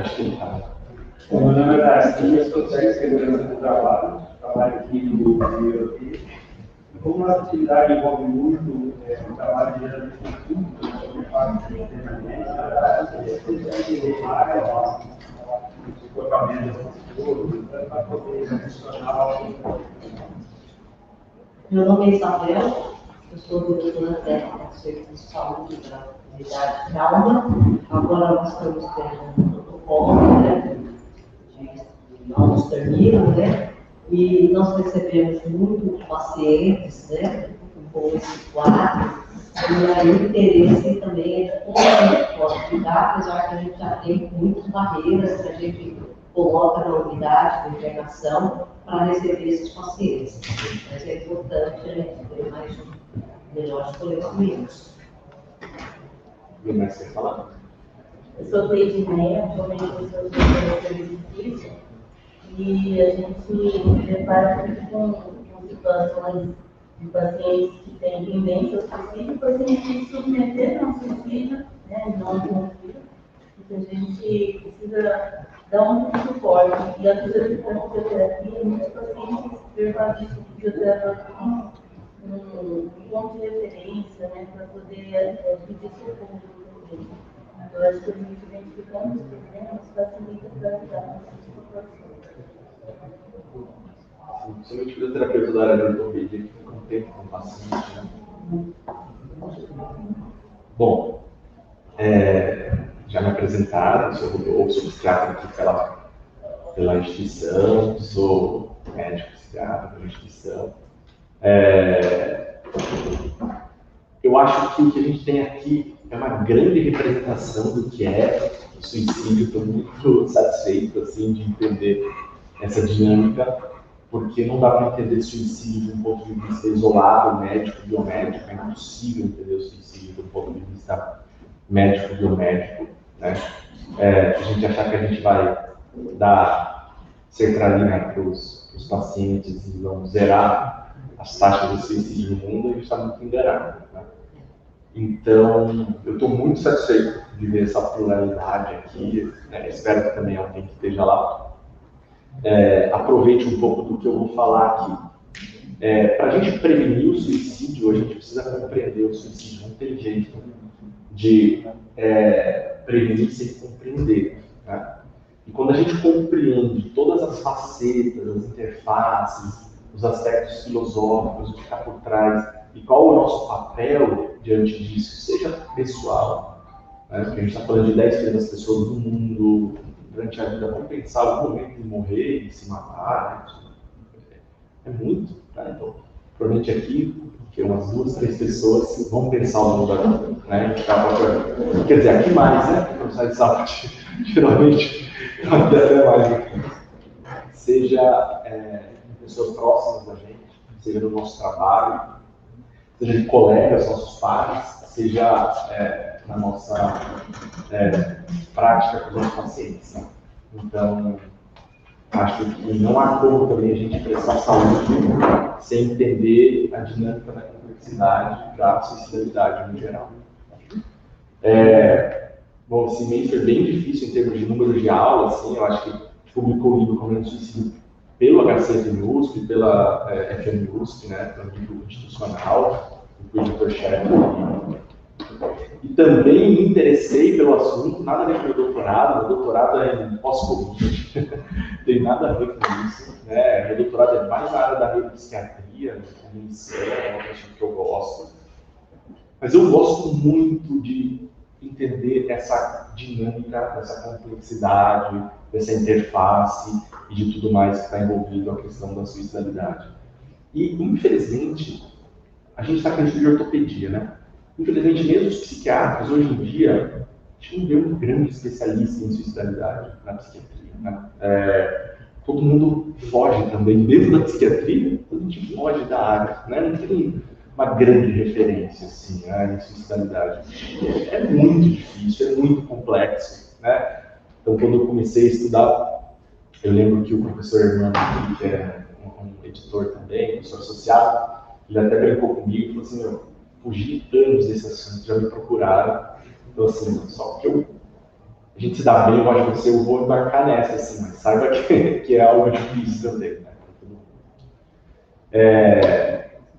acho que ele está. Bom, na verdade, eu sou técnico de segurança do trabalho aqui no IoT. Como a atividade envolve muito o trabalho de geração de estudo sobre parte de treinamento, o comportamento das pessoas, para poder funcionar. Meu nome é Isabel, eu sou diretora técnica do Serviço de Saúde da Unidade Trauma. Agora nós estamos tendo um protocolo, né, de novos terminos, né, e nós recebemos muitos pacientes, né, com esse quadro, e aí o interesse também é de como a gente pode cuidar, apesar que a gente já tem muitas barreiras que a gente coloca na unidade de internação para receber esses pacientes. Mas é importante a gente ter mais melhores conhecimentos. E mais você falar? Eu sou Cleide Meia, atualmente eu sou professora de física, e a gente se depara com situações de pacientes que têm tendência ao suicídio, e pacientes que se submeteram ao suicídio, né, não conseguiram, e que a gente precisa dar um suporte. E a fisioterapia, muitos pacientes permanecem com fisioterapia um ponto de referência, né, para poder pedir socorro para eles. Eu acho que a gente identificando os problemas facilita para ajudar nessas situações. Principalmente fisioterapeuta da área de ortopedia, que fica um tempo com o paciente, né? Bom, já me apresentaram, sou Rodolfo, sou psiquiatra aqui pela instituição, sou médico psiquiatra pela instituição. Eu acho que o que a gente tem aqui é uma grande representação do que é o suicídio. Estou muito satisfeito assim, de entender essa dinâmica, porque não dá para entender suicídio de um ponto de vista isolado, médico, biomédico. É impossível entender o suicídio do ponto de vista médico, biomédico, né? A gente achar que a gente vai dar sertralina para os pacientes e vão zerar as taxas de suicídio no mundo, a gente está muito enganado, né? Então, eu estou muito satisfeito de ver essa pluralidade aqui, né? Espero que também alguém que esteja lá aproveite um pouco do que eu vou falar aqui. Para a gente prevenir o suicídio, a gente precisa compreender o suicídio. Não tem jeito de prevenir sem compreender, né? E quando a gente compreende todas as facetas, as interfaces, os aspectos filosóficos, o que está por trás, e qual o nosso papel diante disso, seja pessoal, né? Porque a gente está falando de 10% das pessoas do mundo durante a vida vão pensar algum momento em morrer e se matar, né? É muito, tá? Então, provavelmente aqui, que umas 2, 3 pessoas vão pensar o mundo agora, né? Quer dizer, aqui mais, né? Profissionais de saúde, geralmente, até mais. Seja pessoas próximas da gente, seja no nosso trabalho, seja de colegas, nossos pares, seja na nossa prática com os nossos pacientes, né? Então, acho que não há como também a gente prestar saúde sem entender a dinâmica da complexidade da suicidalidade no geral. Bom, esse mês foi bem difícil em termos de número de aulas, assim, eu acho que publicou o livro Comendo Suicídio pelo HCFM-USP, pela FMUSP, né, pelo nível institucional, o editor-chefe. E também me interessei pelo assunto, nada a ver com o meu doutorado é em pós-Covid, tem nada a ver com isso, né? Meu doutorado é mais na área da neuropsiquiatria, cognição, é uma questão que eu gosto. Mas eu gosto muito de entender essa dinâmica, essa complexidade, dessa interface e de tudo mais que está envolvido a questão da suicidalidade. E, infelizmente, a gente está falando de ortopedia, né? Infelizmente, mesmo os psiquiatras, hoje em dia, a gente não vê um grande especialista em suicidalidade na psiquiatria, né? Todo mundo foge também, dentro da psiquiatria, a gente foge da área, né? Não tem uma grande referência, assim, né, em suicidalidade. É muito difícil, é muito complexo, né? Então, quando eu comecei a estudar, eu lembro que o professor Hermano, que é um editor também, professor associado, ele até brincou comigo e falou assim, fugi anos desse assunto, já me procuraram. Então, assim, só que eu a gente se dá bem, eu gosto de você, eu vou embarcar nessa, assim, mas saiba que é algo difícil também, né?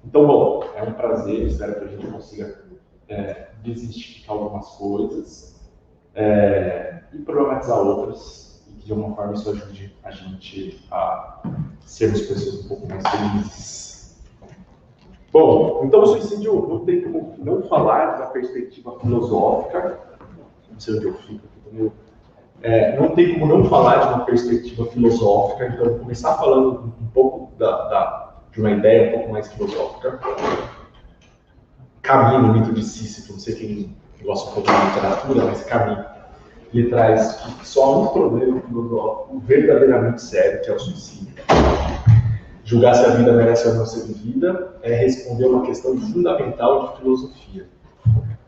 Então, bom, é um prazer, espero que a gente consiga desmistificar algumas coisas e problematizar outras, e que de alguma forma isso ajude a gente a sermos pessoas um pouco mais felizes. Bom, então o suicídio não tem como não falar de uma perspectiva filosófica, não sei onde eu fico aqui, não tem como não falar de uma perspectiva filosófica, então vou começar falando um pouco de uma ideia um pouco mais filosófica. Camus, no mito de Sísifo, não sei quem gosta um pouco de literatura, mas Camus, ele traz que só há um problema filosófico verdadeiramente sério, que é o suicídio. Julgar se a vida merece ou não ser vivida é responder uma questão fundamental de filosofia.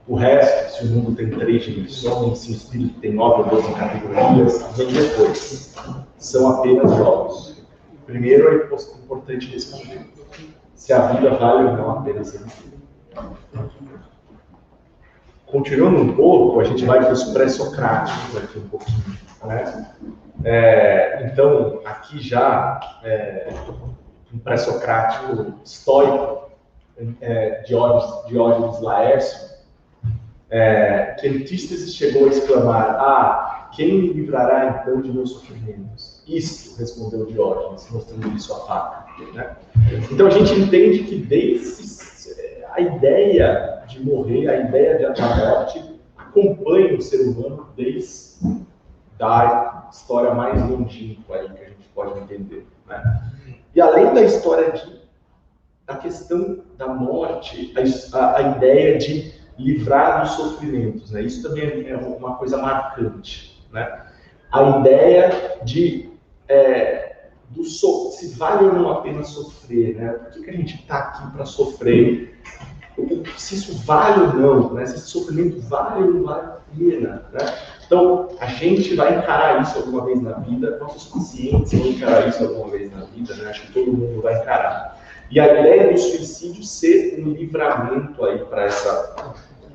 O resto, se o mundo tem 3 dimensões, se o espírito tem 9 ou 12 categorias, vem depois. São apenas jogos. Primeiro é importante responder se a vida vale ou não a pena ser vivida. Continuando um pouco, a gente vai para os pré-socráticos aqui um pouquinho, né? Então, aqui já um pré-socrático estoico, Diógenes Laércio, que Antístenes chegou a exclamar: quem me livrará então de meus sofrimentos? Isto, respondeu Diógenes, mostrando-lhe sua faca. Né? Então a gente entende que desde a ideia de morrer, a ideia da morte, acompanha o ser humano desde a história mais longínqua aí que a gente pode entender. Né? E além da história da questão da morte, a ideia de livrar dos sofrimentos, né? Isso também é uma coisa marcante, né? A ideia de se vale ou não a pena sofrer, né? Por que a gente está aqui para sofrer? Se isso vale ou não, né? Se esse sofrimento vale ou não vale a pena, né? Então, a gente vai encarar isso alguma vez na vida, nossos pacientes vão encarar isso alguma vez na vida, né? Acho que todo mundo vai encarar. E a ideia do suicídio ser um livramento aí para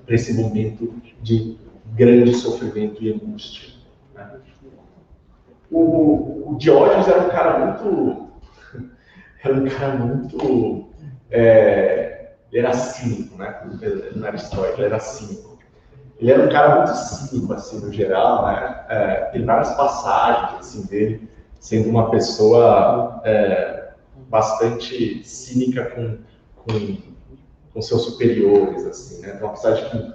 esse momento de grande sofrimento e angústia. Né? O Diógenes era um cara muito ele era cínico, né? Ele não era estoico, ele era cínico. Ele era um cara muito cínico, assim, no geral, né? Tem várias passagens, assim, dele sendo uma pessoa bastante cínica com seus superiores, assim, né? Tem uma passagem que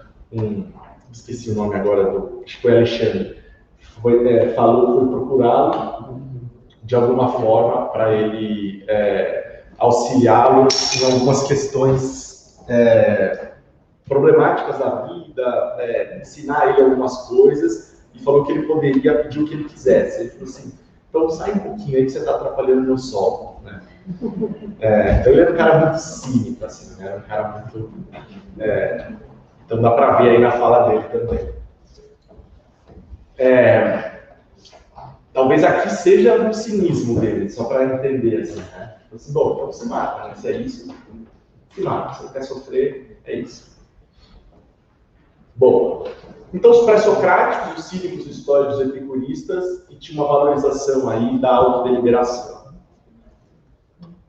esqueci o nome agora, acho que foi Alexandre, foi procurá-lo de alguma forma para ele auxiliá-lo em algumas questões problemáticas da vida, ensinar ele algumas coisas, e falou que ele poderia pedir o que ele quisesse. Ele falou assim: então sai um pouquinho aí que você está atrapalhando o meu sol. Né? Então ele era um cara muito cínico, assim, né? Era um cara muito... então dá para ver aí na fala dele também. Talvez aqui seja um cinismo dele, só para entender, assim, né? Assim, bom, então se mata, né? Se é isso, se mata. Se você quer sofrer, é isso. Bom, então os pré-socráticos, os cínicos, os históricos, os epicuristas, e tinha uma valorização aí da autodeliberação.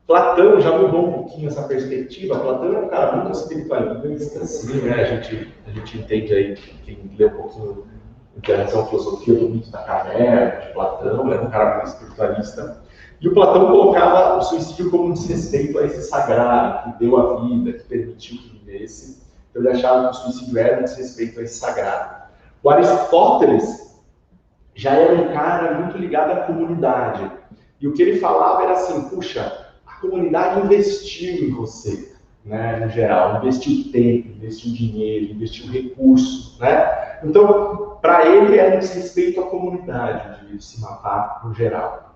Platão já mudou um pouquinho essa perspectiva. Platão é um cara muito espiritualista, assim, né? A gente entende aí, quem lê um pouquinho em relação à filosofia do mito da caverna, de Platão, era um cara muito espiritualista. E o Platão colocava o suicídio como um desrespeito a esse sagrado, que deu a vida, que permitiu que vivesse. Então ele achava que o suicídio era um desrespeito a esse sagrado. O Aristóteles já era um cara muito ligado à comunidade. E o que ele falava era assim: puxa, a comunidade investiu em você, né, no geral, investiu tempo, investiu dinheiro, investiu recursos, né? Então, para ele era um desrespeito à comunidade de se matar no geral.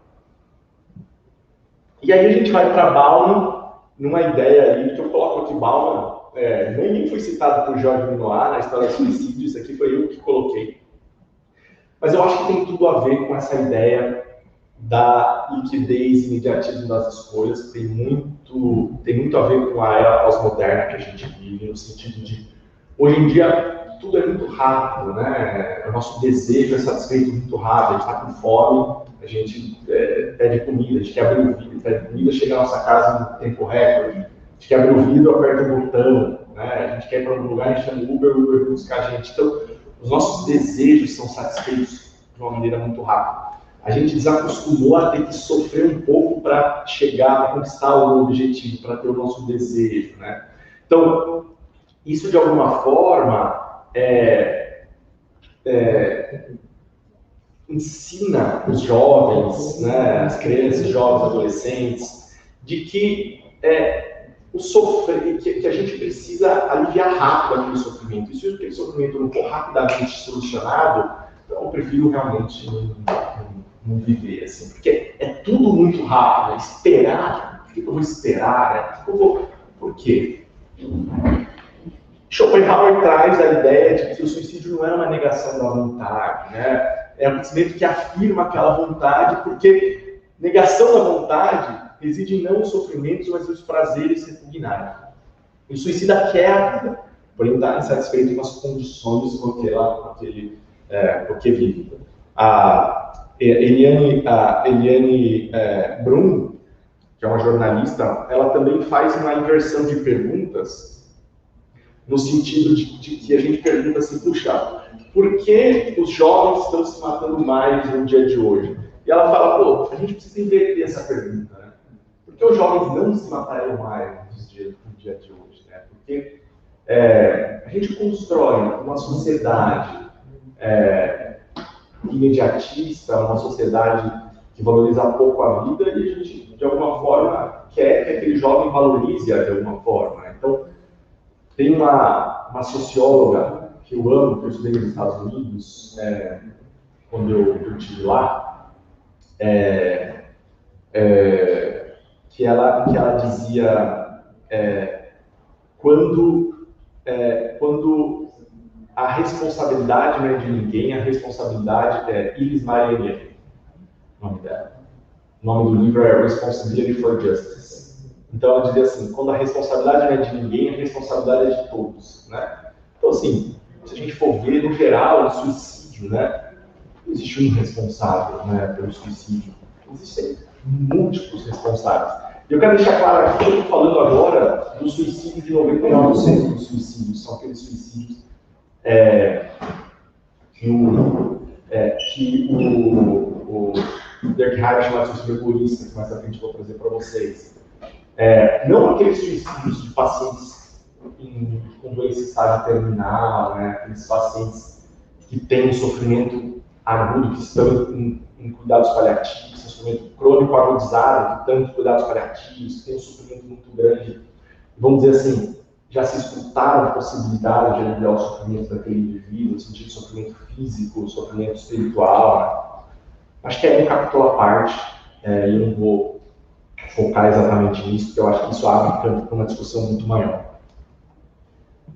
E aí a gente vai para Bauman, numa ideia aí que eu coloco aqui. Bauman nem foi citado por Jorge Minoir na história do suicídio, isso aqui foi eu que coloquei. Mas eu acho que tem tudo a ver com essa ideia da liquidez e imediatismo das escolhas, tem muito a ver com a era pós-moderna que a gente vive, no sentido de, hoje em dia, tudo é muito rápido, né? O nosso desejo é satisfeito muito rápido, a gente está com fome, a gente pede comida, a gente quer abrir o vidro, pede comida, chega à nossa casa no tempo recorde, a gente quer abrir o vidro, aperta o botão, né? A gente quer ir para um lugar, a gente chama o Uber vem buscar a gente. Então, os nossos desejos são satisfeitos de uma maneira muito rápida. A gente desacostumou a ter que sofrer um pouco para chegar, para conquistar o objetivo, para ter o nosso desejo, né? Então, isso de alguma forma ensina os jovens, né, as crianças, jovens, adolescentes, de que o sofrer, que a gente precisa aliviar rápido aquele sofrimento. E se aquele sofrimento não for rapidamente solucionado, então eu prefiro realmente não viver assim, porque é tudo muito rápido. Esperar, por que eu vou esperar? Por quê? Schopenhauer traz a ideia de que o suicídio não é uma negação da vontade, né? É um pensamento que afirma aquela vontade, porque negação da vontade reside não nos sofrimentos, mas nos prazeres repugnarem. O suicida quer a vida, porém está insatisfeito com as condições com que vive. A Eliane Brum, que é uma jornalista, ela também faz uma inversão de perguntas, no sentido de que a gente pergunta assim, puxa, por que os jovens estão se matando mais no dia de hoje? E ela fala, pô, a gente precisa inverter essa pergunta, né? Por que os jovens não se matariam mais no dia de hoje, né? Porque a gente constrói uma sociedade imediatista, uma sociedade que valoriza pouco a vida, e a gente, de alguma forma, quer que aquele jovem valorize-a de alguma forma, né? Então, tem uma socióloga que eu amo, que eu estudei nos Estados Unidos, quando eu estive lá, que ela dizia quando a responsabilidade não é de ninguém, a responsabilidade é Iris Maria, o nome dela. O nome do livro é Responsibility for Justice. Então, ela dizia assim, quando a responsabilidade não é de ninguém, a responsabilidade é de todos, né? Então, assim, se a gente for ver, no geral, o suicídio, né? Não existe um responsável, né, pelo suicídio. Existem múltiplos responsáveis. E eu quero deixar claro aqui que eu estou falando agora do suicídio de 99% dos suicídios. São aqueles suicídios que o Dirk Harris chama de suicídio egoísta, que mais à frente eu vou trazer para vocês. Não aqueles suicídios de pacientes com doença em estágio terminal, né? Aqueles pacientes que têm um sofrimento agudo, que estão em cuidados paliativos, um sofrimento crônico agudizado, que estão em cuidados paliativos, que têm um sofrimento muito grande. Vamos dizer assim, já se escutaram a possibilidade de aliviar o sofrimento daquele indivíduo, no sentido de sofrimento físico, sofrimento espiritual, né? Acho que é um capítulo à parte, e eu não vou focar exatamente nisso, porque eu acho que isso abre campo para uma discussão muito maior.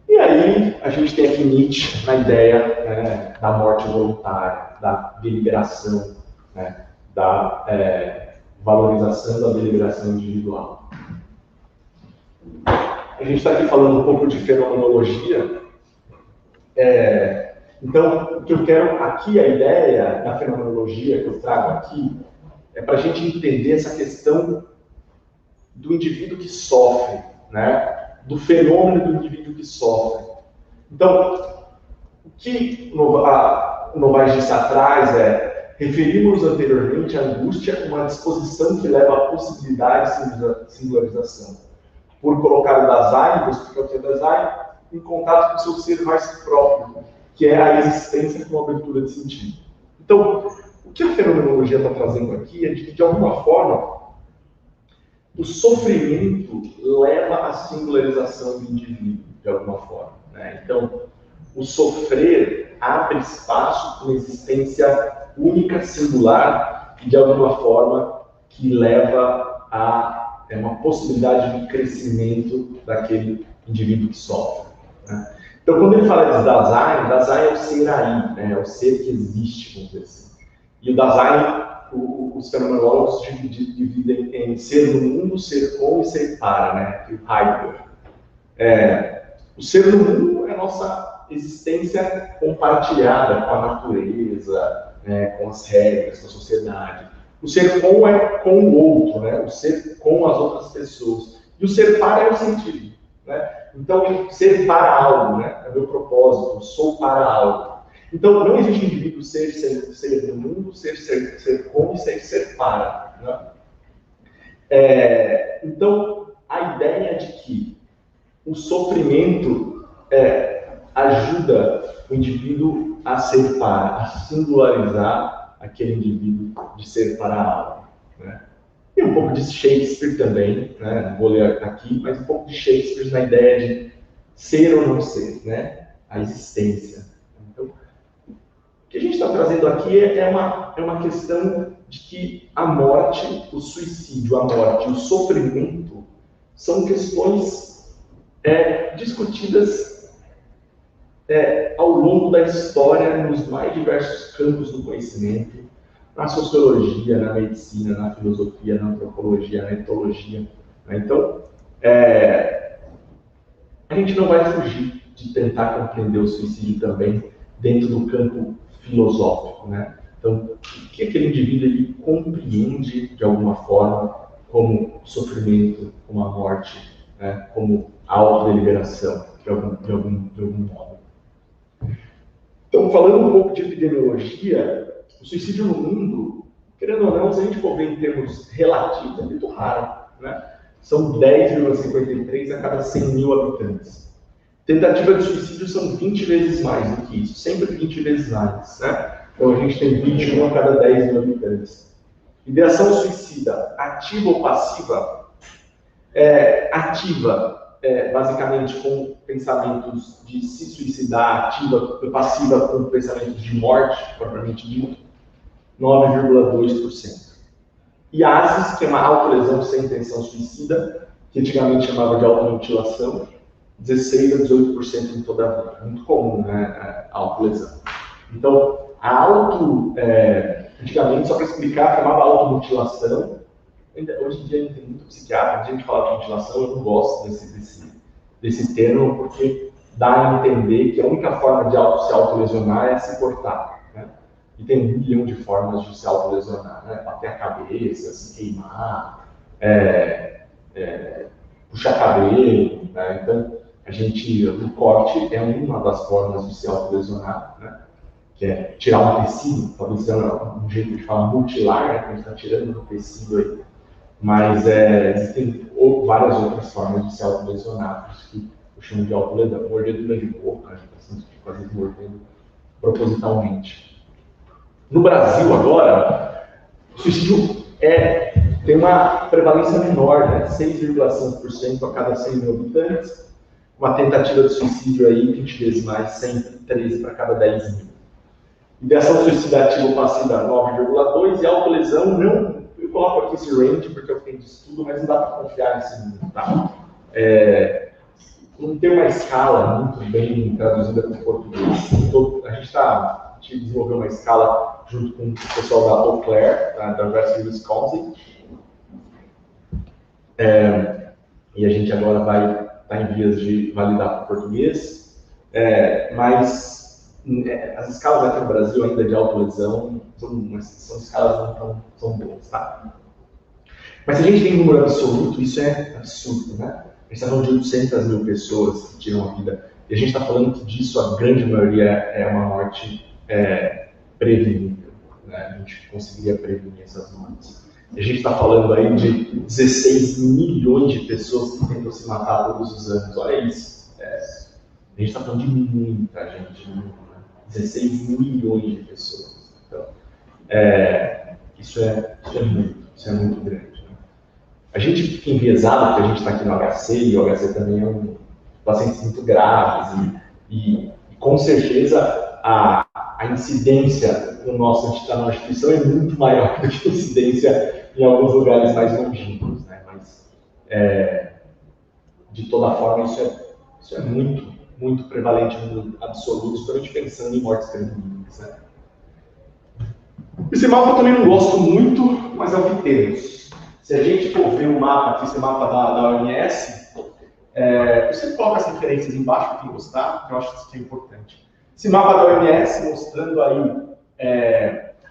E aí, a gente tem aqui Nietzsche na ideia, da morte voluntária, da deliberação, né, da valorização da deliberação individual. A gente está aqui falando um pouco de fenomenologia. Então, o que eu quero aqui, a ideia da fenomenologia que eu trago aqui, é para a gente entender essa questão do indivíduo que sofre, né? Do fenômeno do indivíduo que sofre. Então, o que o Novaes disse atrás referimos anteriormente à angústia como uma disposição que leva à possibilidade de singularização. Por colocar o Dasein, vou explicar o que é Dasein, em contato com o seu ser mais próprio, que é a existência com uma abertura de sentido. Então, o que a fenomenologia está trazendo aqui é de alguma forma, o sofrimento leva à singularização do indivíduo, de alguma forma, né? Então, o sofrer abre espaço para uma existência única, singular, e de alguma forma que leva a uma possibilidade de crescimento daquele indivíduo que sofre, né? Então, quando ele fala de Dasein é o ser aí, né? É o ser que existe, vamos dizer assim. E o Dasein, os fenomenólogos dividem em ser no mundo, ser com e ser para, né? O Heidegger. O ser no mundo é a nossa existência compartilhada com a natureza, né, com as regras, com a sociedade. O ser com é com o outro, né? O ser com as outras pessoas. E o ser para é o sentido, né? Então, ser para algo, né? É o meu propósito, eu sou para algo. Então, não existe indivíduo ser do mundo, ser com e ser para, né? Então, a ideia de que o sofrimento ajuda o indivíduo a ser para, a singularizar aquele indivíduo de ser para algo, né? E um pouco de Shakespeare também, né? Não vou ler aqui, mas um pouco de Shakespeare na ideia de ser ou não ser, né? A existência. Então, o que a gente está trazendo aqui é uma questão de que a morte, o suicídio, a morte, o sofrimento são questões discutidas ao longo da história, nos mais diversos campos do conhecimento, na sociologia, na medicina, na filosofia, na antropologia, na etologia. Né? Então, a gente não vai fugir de tentar compreender o suicídio também dentro do campo filosófico. Né? Então, o que aquele indivíduo ele compreende de alguma forma como sofrimento, como a morte, né? Como a autodeliberação, de algum modo. Então, falando um pouco de epidemiologia, o suicídio no mundo, querendo ou não, se a gente for ver em termos relativos, é muito raro, né? São 10,53 a cada 100 mil habitantes. Tentativa de suicídio são 20 vezes mais do que isso, sempre 20 vezes mais, né? Então, a gente tem 21 a cada 10 mil habitantes. Ideação suicida, ativa ou passiva? Ativa, basicamente com pensamentos de se suicidar, ativa, passiva com pensamentos de morte, propriamente dito, 9,2%. E ASES, que é uma autolesão sem intenção suicida, que antigamente chamava de automutilação, 16 a 18% em toda a vida. Muito comum, né, a autolesão. Então, antigamente, só para explicar, chamava automutilação. Hoje em dia tem muito psiquiatra, a gente fala de mutilação, eu não gosto desse termo, porque dá a entender que a única forma de se autolesionar é se cortar. Né? E tem 1 milhão de formas de se autolesionar, né? Bater a cabeça, se queimar, puxar cabelo, né? Então, o corte é uma das formas de se autolesionar, né? Que é tirar um tecido, talvez seja um jeito de falar mutilar, né? Que a gente está tirando um tecido aí. Mas existem várias outras formas de se autolesionar, por isso que eu chamo de autolesão. Mordedura de boca, às vezes mordendo propositalmente. No Brasil, agora, o suicídio tem uma prevalência menor, né? 6,5% a cada 100 mil habitantes. Uma tentativa de suicídio aí 20 vezes mais, 113 para cada 10 mil. Ideação suicida ativa ou passiva, 9,2%. E autolesão, não. Eu coloco aqui esse range porque eu tenho de estudo, mas não dá para confiar nesse número, tá? Não tem uma escala muito bem traduzida para o português. A gente desenvolveu uma escala junto com o pessoal da Eau Claire, da University of Wisconsin. E a gente agora vai estar em vias de validar para o português. Mas as escalas aqui no Brasil ainda de autolesão são escalas não tão boas, tá? Mas se a gente tem um número absoluto, isso é absurdo, né? A gente está falando de 800 mil pessoas que tiram a vida. E a gente está falando que disso a grande maioria é uma morte prevenível, né? A gente conseguiria prevenir essas mortes. E a gente está falando aí de 16 milhões de pessoas que tentam se matar todos os anos. Olha isso. A gente está falando de muita gente, né? 16 milhões de pessoas. Então, isso é muito grande. Né? A gente fica enviesado porque a gente está aqui no HC, e o HC também é pacientes muito graves, e com certeza a incidência na nossa instituição é muito maior do que a incidência em alguns lugares mais longínquos. Né? Mas, de toda forma, isso é muito prevalente no absoluto, principalmente pensando em mortes preveníveis. Né? Esse mapa eu também não gosto muito, mas é o que temos. Se a gente for ver o mapa aqui, esse mapa da OMS, Eu sempre coloco as referências embaixo para quem gostar, porque eu acho que isso é importante. Esse mapa da OMS mostrando aí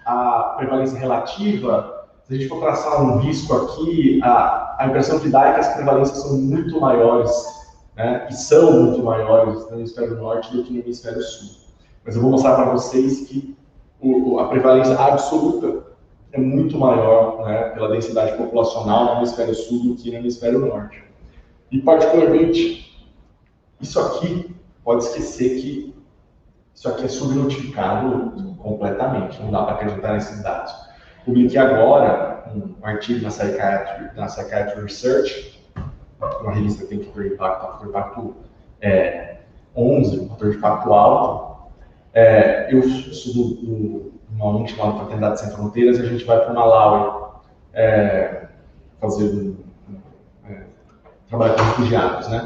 a prevalência relativa. Se a gente for traçar um risco aqui, a impressão que dá é que as prevalências são muito maiores, né, e são muito maiores no hemisfério norte do que no hemisfério sul. Mas eu vou mostrar para vocês que a prevalência absoluta é muito maior, né, pela densidade populacional no hemisfério sul do que no hemisfério norte. E, particularmente, isso aqui, pode esquecer que isso aqui é subnotificado completamente, não dá para acreditar nesses dados. Publiquei agora um artigo na Psychiatry Research, uma revista que tem fator de impacto 11, um fator de impacto alto. Eu estudo numa ONG chamada Fraternidade Sem Fronteiras e a gente vai para Malawi fazer trabalhar com refugiados, né?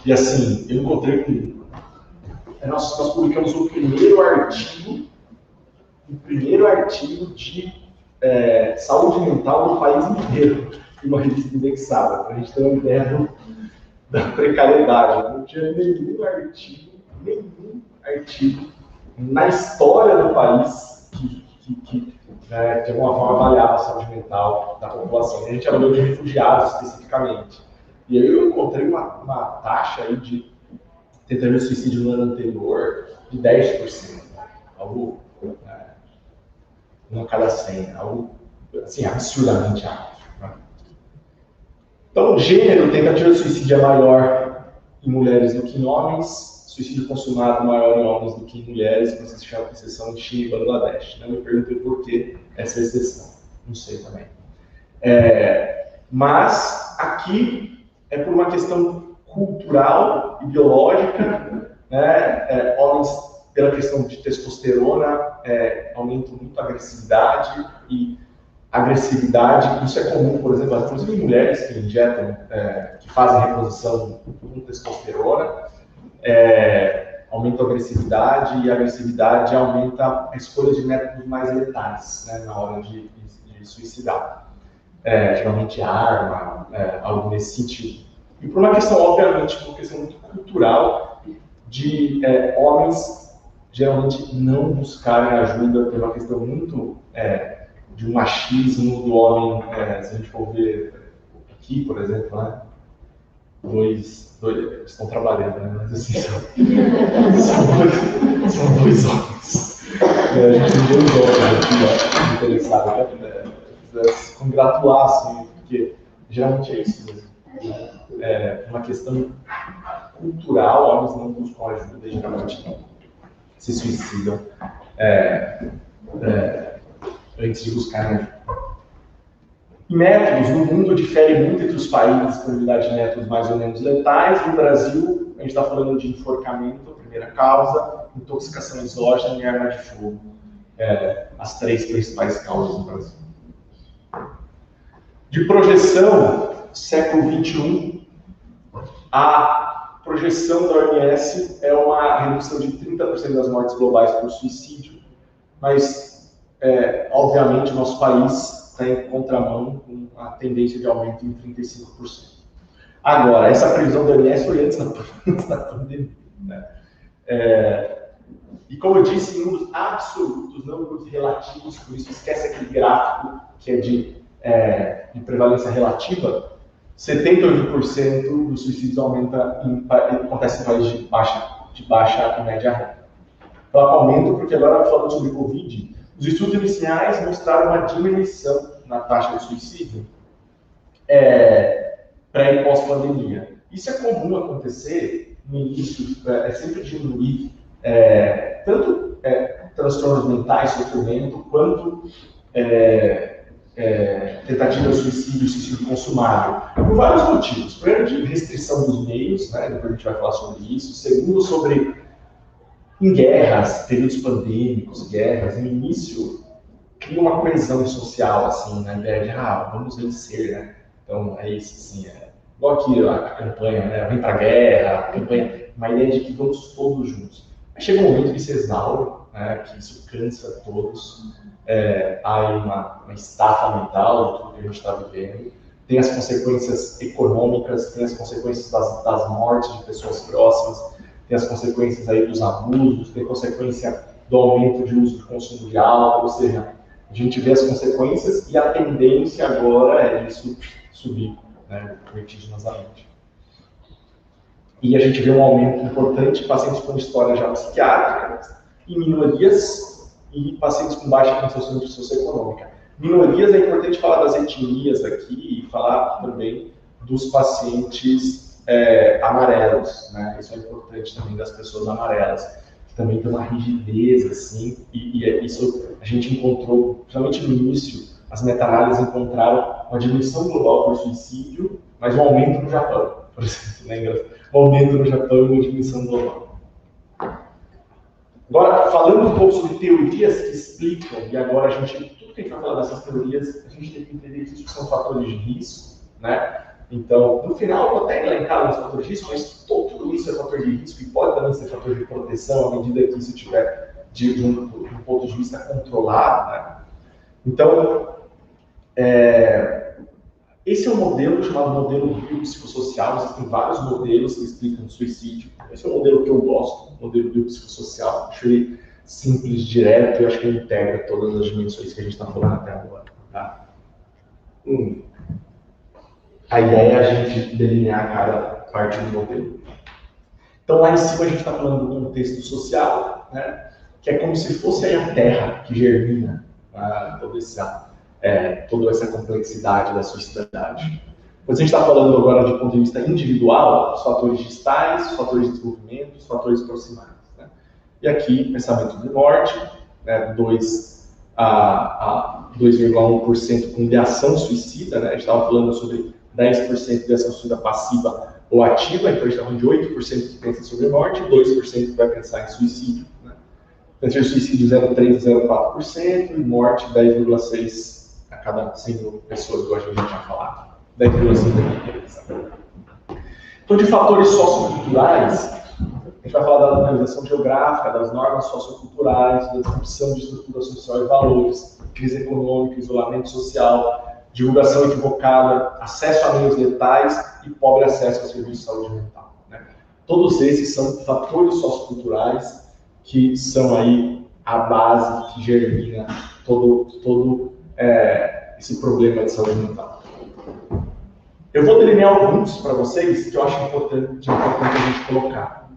E assim, eu encontrei com... Nós publicamos o primeiro artigo de saúde mental do país inteiro, em uma revista indexada, para a gente ter uma ideia da precariedade. Não tinha nenhum artigo na história do país que de alguma forma avaliava a saúde mental da população. E a gente avaliou de refugiados especificamente. E aí eu encontrei uma taxa aí de tentativa de suicídio no ano anterior de 10%. Algo, uma cada 100, algo assim, absurdamente alto. Né? Então, o gênero, tentativa de suicídio é maior em mulheres do que em homens, suicídio consumado maior em homens do que em mulheres, com exceção de China e Bangladesh. Não me perguntei por que essa exceção, não sei também. Mas aqui é por uma questão cultural e biológica, né? Homens, pela questão de testosterona, aumentam muito a agressividade e agressividade. Isso é comum, por exemplo, inclusive em mulheres que injetam, que fazem reposição com testosterona, aumenta a agressividade e a agressividade aumenta a escolha de métodos mais letais, né, na hora de suicidar. Geralmente arma, algo nesse sentido. E por uma questão, obviamente, por uma questão muito cultural, de homens geralmente não buscarem ajuda, por uma questão muito de um machismo do homem. Se a gente for ver aqui, por exemplo, né, dois estão trabalhando, né, mas assim, são dois homens. A gente tem dois homens aqui, interessados, se congratular, assim, porque geralmente é isso mesmo. Uma questão cultural, homens não buscam ajuda e geralmente se suicidam antes de buscarem ajuda. Métodos no mundo diferem muito entre os países, a disponibilidade de métodos mais ou menos letais. No Brasil, a gente está falando de enforcamento, a primeira causa, intoxicação exógena e arma de fogo, as três principais causas no Brasil. De projeção, século XXI, a projeção da OMS é uma redução de 30% das mortes globais por suicídio, mas, obviamente, o nosso país está em contramão com a tendência de aumento em 35%. Agora, essa previsão da OMS foi antes da pandemia. Né? E como eu disse, em números absolutos, não números relativos, por isso esquece aquele gráfico que é de prevalência relativa. 78% dos suicídios acontece em países de baixa e média renda. Falo aumento porque agora, falando sobre Covid, os estudos iniciais mostraram uma diminuição na taxa de suicídio pré e pós-pandemia. Isso é comum acontecer no início, sempre diminuir tanto transtornos mentais, sofrimento, quanto tentativa de suicídio consumado, por vários motivos. Primeiro, de restrição dos meios, né? Depois a gente vai falar sobre isso. Segundo, sobre em guerras, períodos pandêmicos, guerras, no início, cria uma coesão social, assim, na ideia de, vamos vencer, né? Então, é isso, assim, igual aqui a campanha, né? Vem pra guerra, a campanha, uma ideia de que vamos todos juntos. Mas chega um momento que se exaure, né? Que isso cansa todos. Há uma estafa mental de tudo que a gente está vivendo, tem as consequências econômicas, tem as consequências das mortes de pessoas próximas, tem as consequências aí dos abusos, tem a consequência do aumento de uso de consumo de álcool, ou seja, a gente vê as consequências e a tendência agora é isso subir, né, vertiginosamente. E a gente vê um aumento importante de pacientes com história já psiquiátrica, e minorias e pacientes com baixa condição socioeconômica. Minorias, é importante falar das etnias aqui e falar também dos pacientes amarelos, né? Isso é importante também, das pessoas amarelas, que também tem uma rigidez, assim, isso a gente encontrou, principalmente no início, as meta-análises encontraram uma diminuição global por suicídio, mas um aumento no Japão, por exemplo, né? Um aumento no Japão e uma diminuição global. Agora, falando um pouco sobre teorias que explicam, e agora tudo que a gente vai falar dessas teorias, a gente tem que entender que isso são fatores de risco, né? Então, no final, eu vou até elencar alguns fatores de risco, mas tudo isso é fator de risco e pode também ser fator de proteção à medida que isso estiver de um ponto de vista controlado, né? Então, esse é um modelo chamado modelo biopsicossocial. Existem vários modelos que explicam suicídio. Esse é um modelo que eu gosto, o modelo biopsicossocial. Acho ele simples, direto, e acho que ele integra todas as dimensões que a gente está falando até agora. Tá? A ideia é a gente delinear cada parte do modelo. Então, lá em cima a gente está falando do contexto social, né? Que é como se fosse aí a terra que germina toda essa complexidade da suicidalidade. Depois a gente está falando agora de ponto de vista individual, os fatores gestais, os fatores de desenvolvimento, os fatores proximais. Né? E aqui, pensamento de morte, né, 2,1% com ideação suicida, né? A gente estava falando sobre 10% de ideação suicida passiva ou ativa, então a gente está falando de 8% que pensa sobre morte e 2% que vai pensar em suicídio. Né? Entre suicídio 0,3% e 0,4% e morte 10,6% a cada 100 mil pessoas, igual a gente já falou. 10,5%. Então, de fatores socioculturais, a gente vai falar da localização geográfica, das normas socioculturais, da disrupção de estrutura social e valores, crise econômica, isolamento social, divulgação equivocada, acesso a meios letais e pobre acesso ao serviço de saúde mental. Né? Todos esses são fatores socioculturais que são aí a base que germina todo esse problema de saúde mental. Eu vou delinear alguns para vocês que eu acho importante a gente colocar.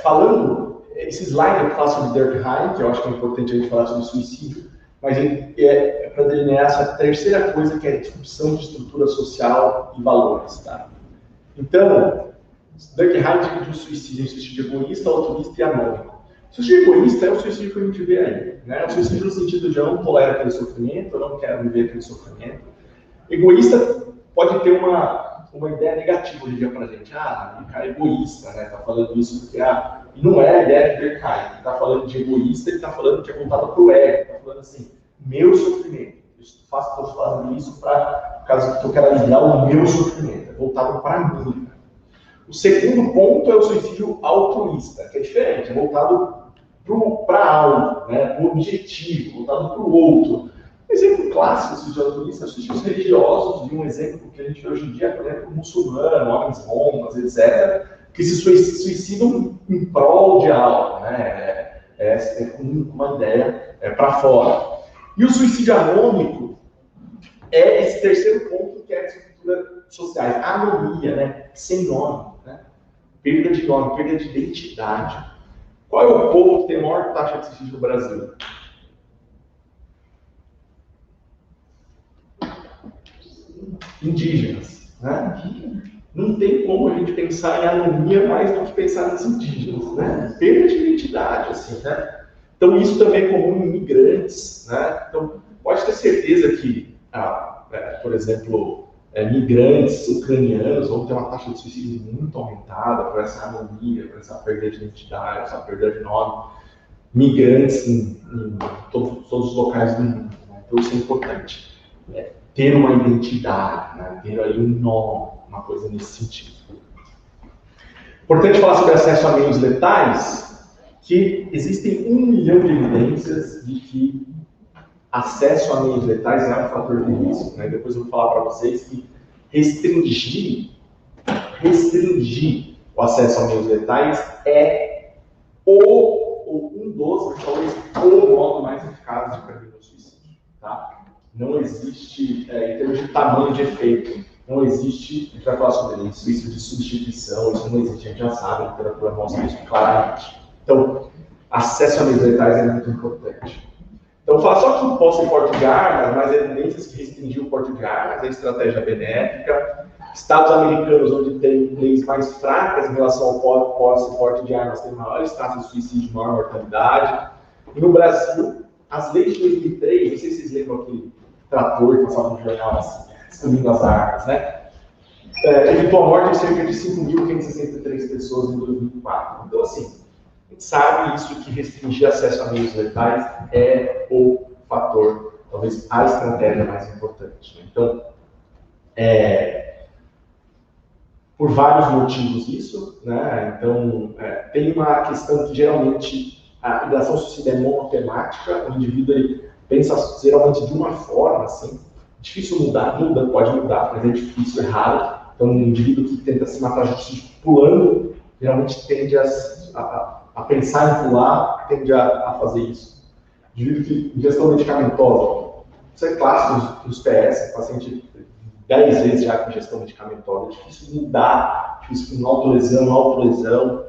Falando, esse slide eu faço sobre Durkheim, que eu acho que é importante a gente falar sobre suicídio, mas é para delinear essa terceira coisa, que é a disrupção de estrutura social e valores. Tá? Então, Durkheim dividiu o suicídio em suicídio egoísta, altruísta e anônimo. O suicídio egoísta é o suicídio que a gente vê aí. Né? O suicídio no sentido de eu não tolero aquele sofrimento, eu não quero viver aquele sofrimento. Egoísta pode ter uma ideia negativa hoje em dia pra gente. Ah, o cara é egoísta, né? Tá falando isso porque, e não é a ideia de Durkheim. Ele tá falando de egoísta, ele tá falando que é voltado pro ego. Tá falando assim, meu sofrimento. Eu estou fazendo isso por causa que eu quero aliviar o meu sofrimento. É voltado para mim. O segundo ponto é o suicídio altruísta, que é diferente, é voltado para algo, né, para o objetivo, voltado para o outro. Um exemplo clássico do suicídio altruísta é os suicídios religiosos, e um exemplo que a gente vê hoje em dia, por exemplo, muçulmano, homens bombas, etc., que se suicidam em prol de algo, né, com uma ideia para fora. E o suicídio anômico é esse terceiro ponto, que é a estrutura sociais, a anomia, né, sem nome, né, perda de nome, perda de identidade. Qual é o povo que tem a maior taxa de suicídio no Brasil? Indígenas. Né? Não tem como a gente pensar em anomia mais do que pensar nos indígenas. Né? Perda de identidade. Assim, né? Então, isso também é comum em imigrantes. Né? Então, pode ter certeza que, por exemplo, migrantes ucranianos vão ter uma taxa de suicídio muito aumentada por essa anomia, por essa perda de identidade, essa perda de nome. Migrantes em todos os locais do mundo. Né? Então, isso é importante. Ter uma identidade, né? Ter aí um nome, uma coisa nesse sentido. Importante falar sobre acesso a meios letais, que existem 1 milhão de evidências de que acesso a meios letais é um fator de risco, né? Depois eu vou falar para vocês que restringir o acesso a meios letais é um dos, talvez, o modo mais eficaz de prevenir o suicídio, tá? Não existe, em termos de tamanho de efeito, não existe, a gente vai falar sobre isso de substituição, isso não existe, a gente já sabe, a literatura mostra isso claramente. Então, acesso a meios letais é muito importante. Então, falar só que o posse e porte de armas, mais evidências que restringir o porte de armas, é estratégia benéfica. Estados americanos, onde tem leis mais fracas em relação ao posse e porte de armas, tem maiores taxas de suicídio, maior mortalidade. E no Brasil, as leis de 2003, não sei se vocês lembram aquele trator que passava no jornal, assim, distribuindo as armas, né? Evitou a morte de cerca de 5.563 pessoas em 2004. Então, assim, a gente sabe isso, que restringir acesso a meios letais é o fator, talvez a estratégia mais importante. Né? Então, por vários motivos isso, né? Então, tem uma questão que geralmente a ideação suicida é monotemática, o indivíduo ele pensa geralmente de uma forma, assim, difícil mudar, pode mudar, mas é difícil, é raro. Então, um indivíduo que tenta se matar pulando, geralmente tende a pensar em pular, tende a fazer isso. Indivíduo que ingestão medicamentosa, isso é clássico nos PS, paciente 10 vezes já com ingestão medicamentosa, é difícil mudar, difícil com autolesão,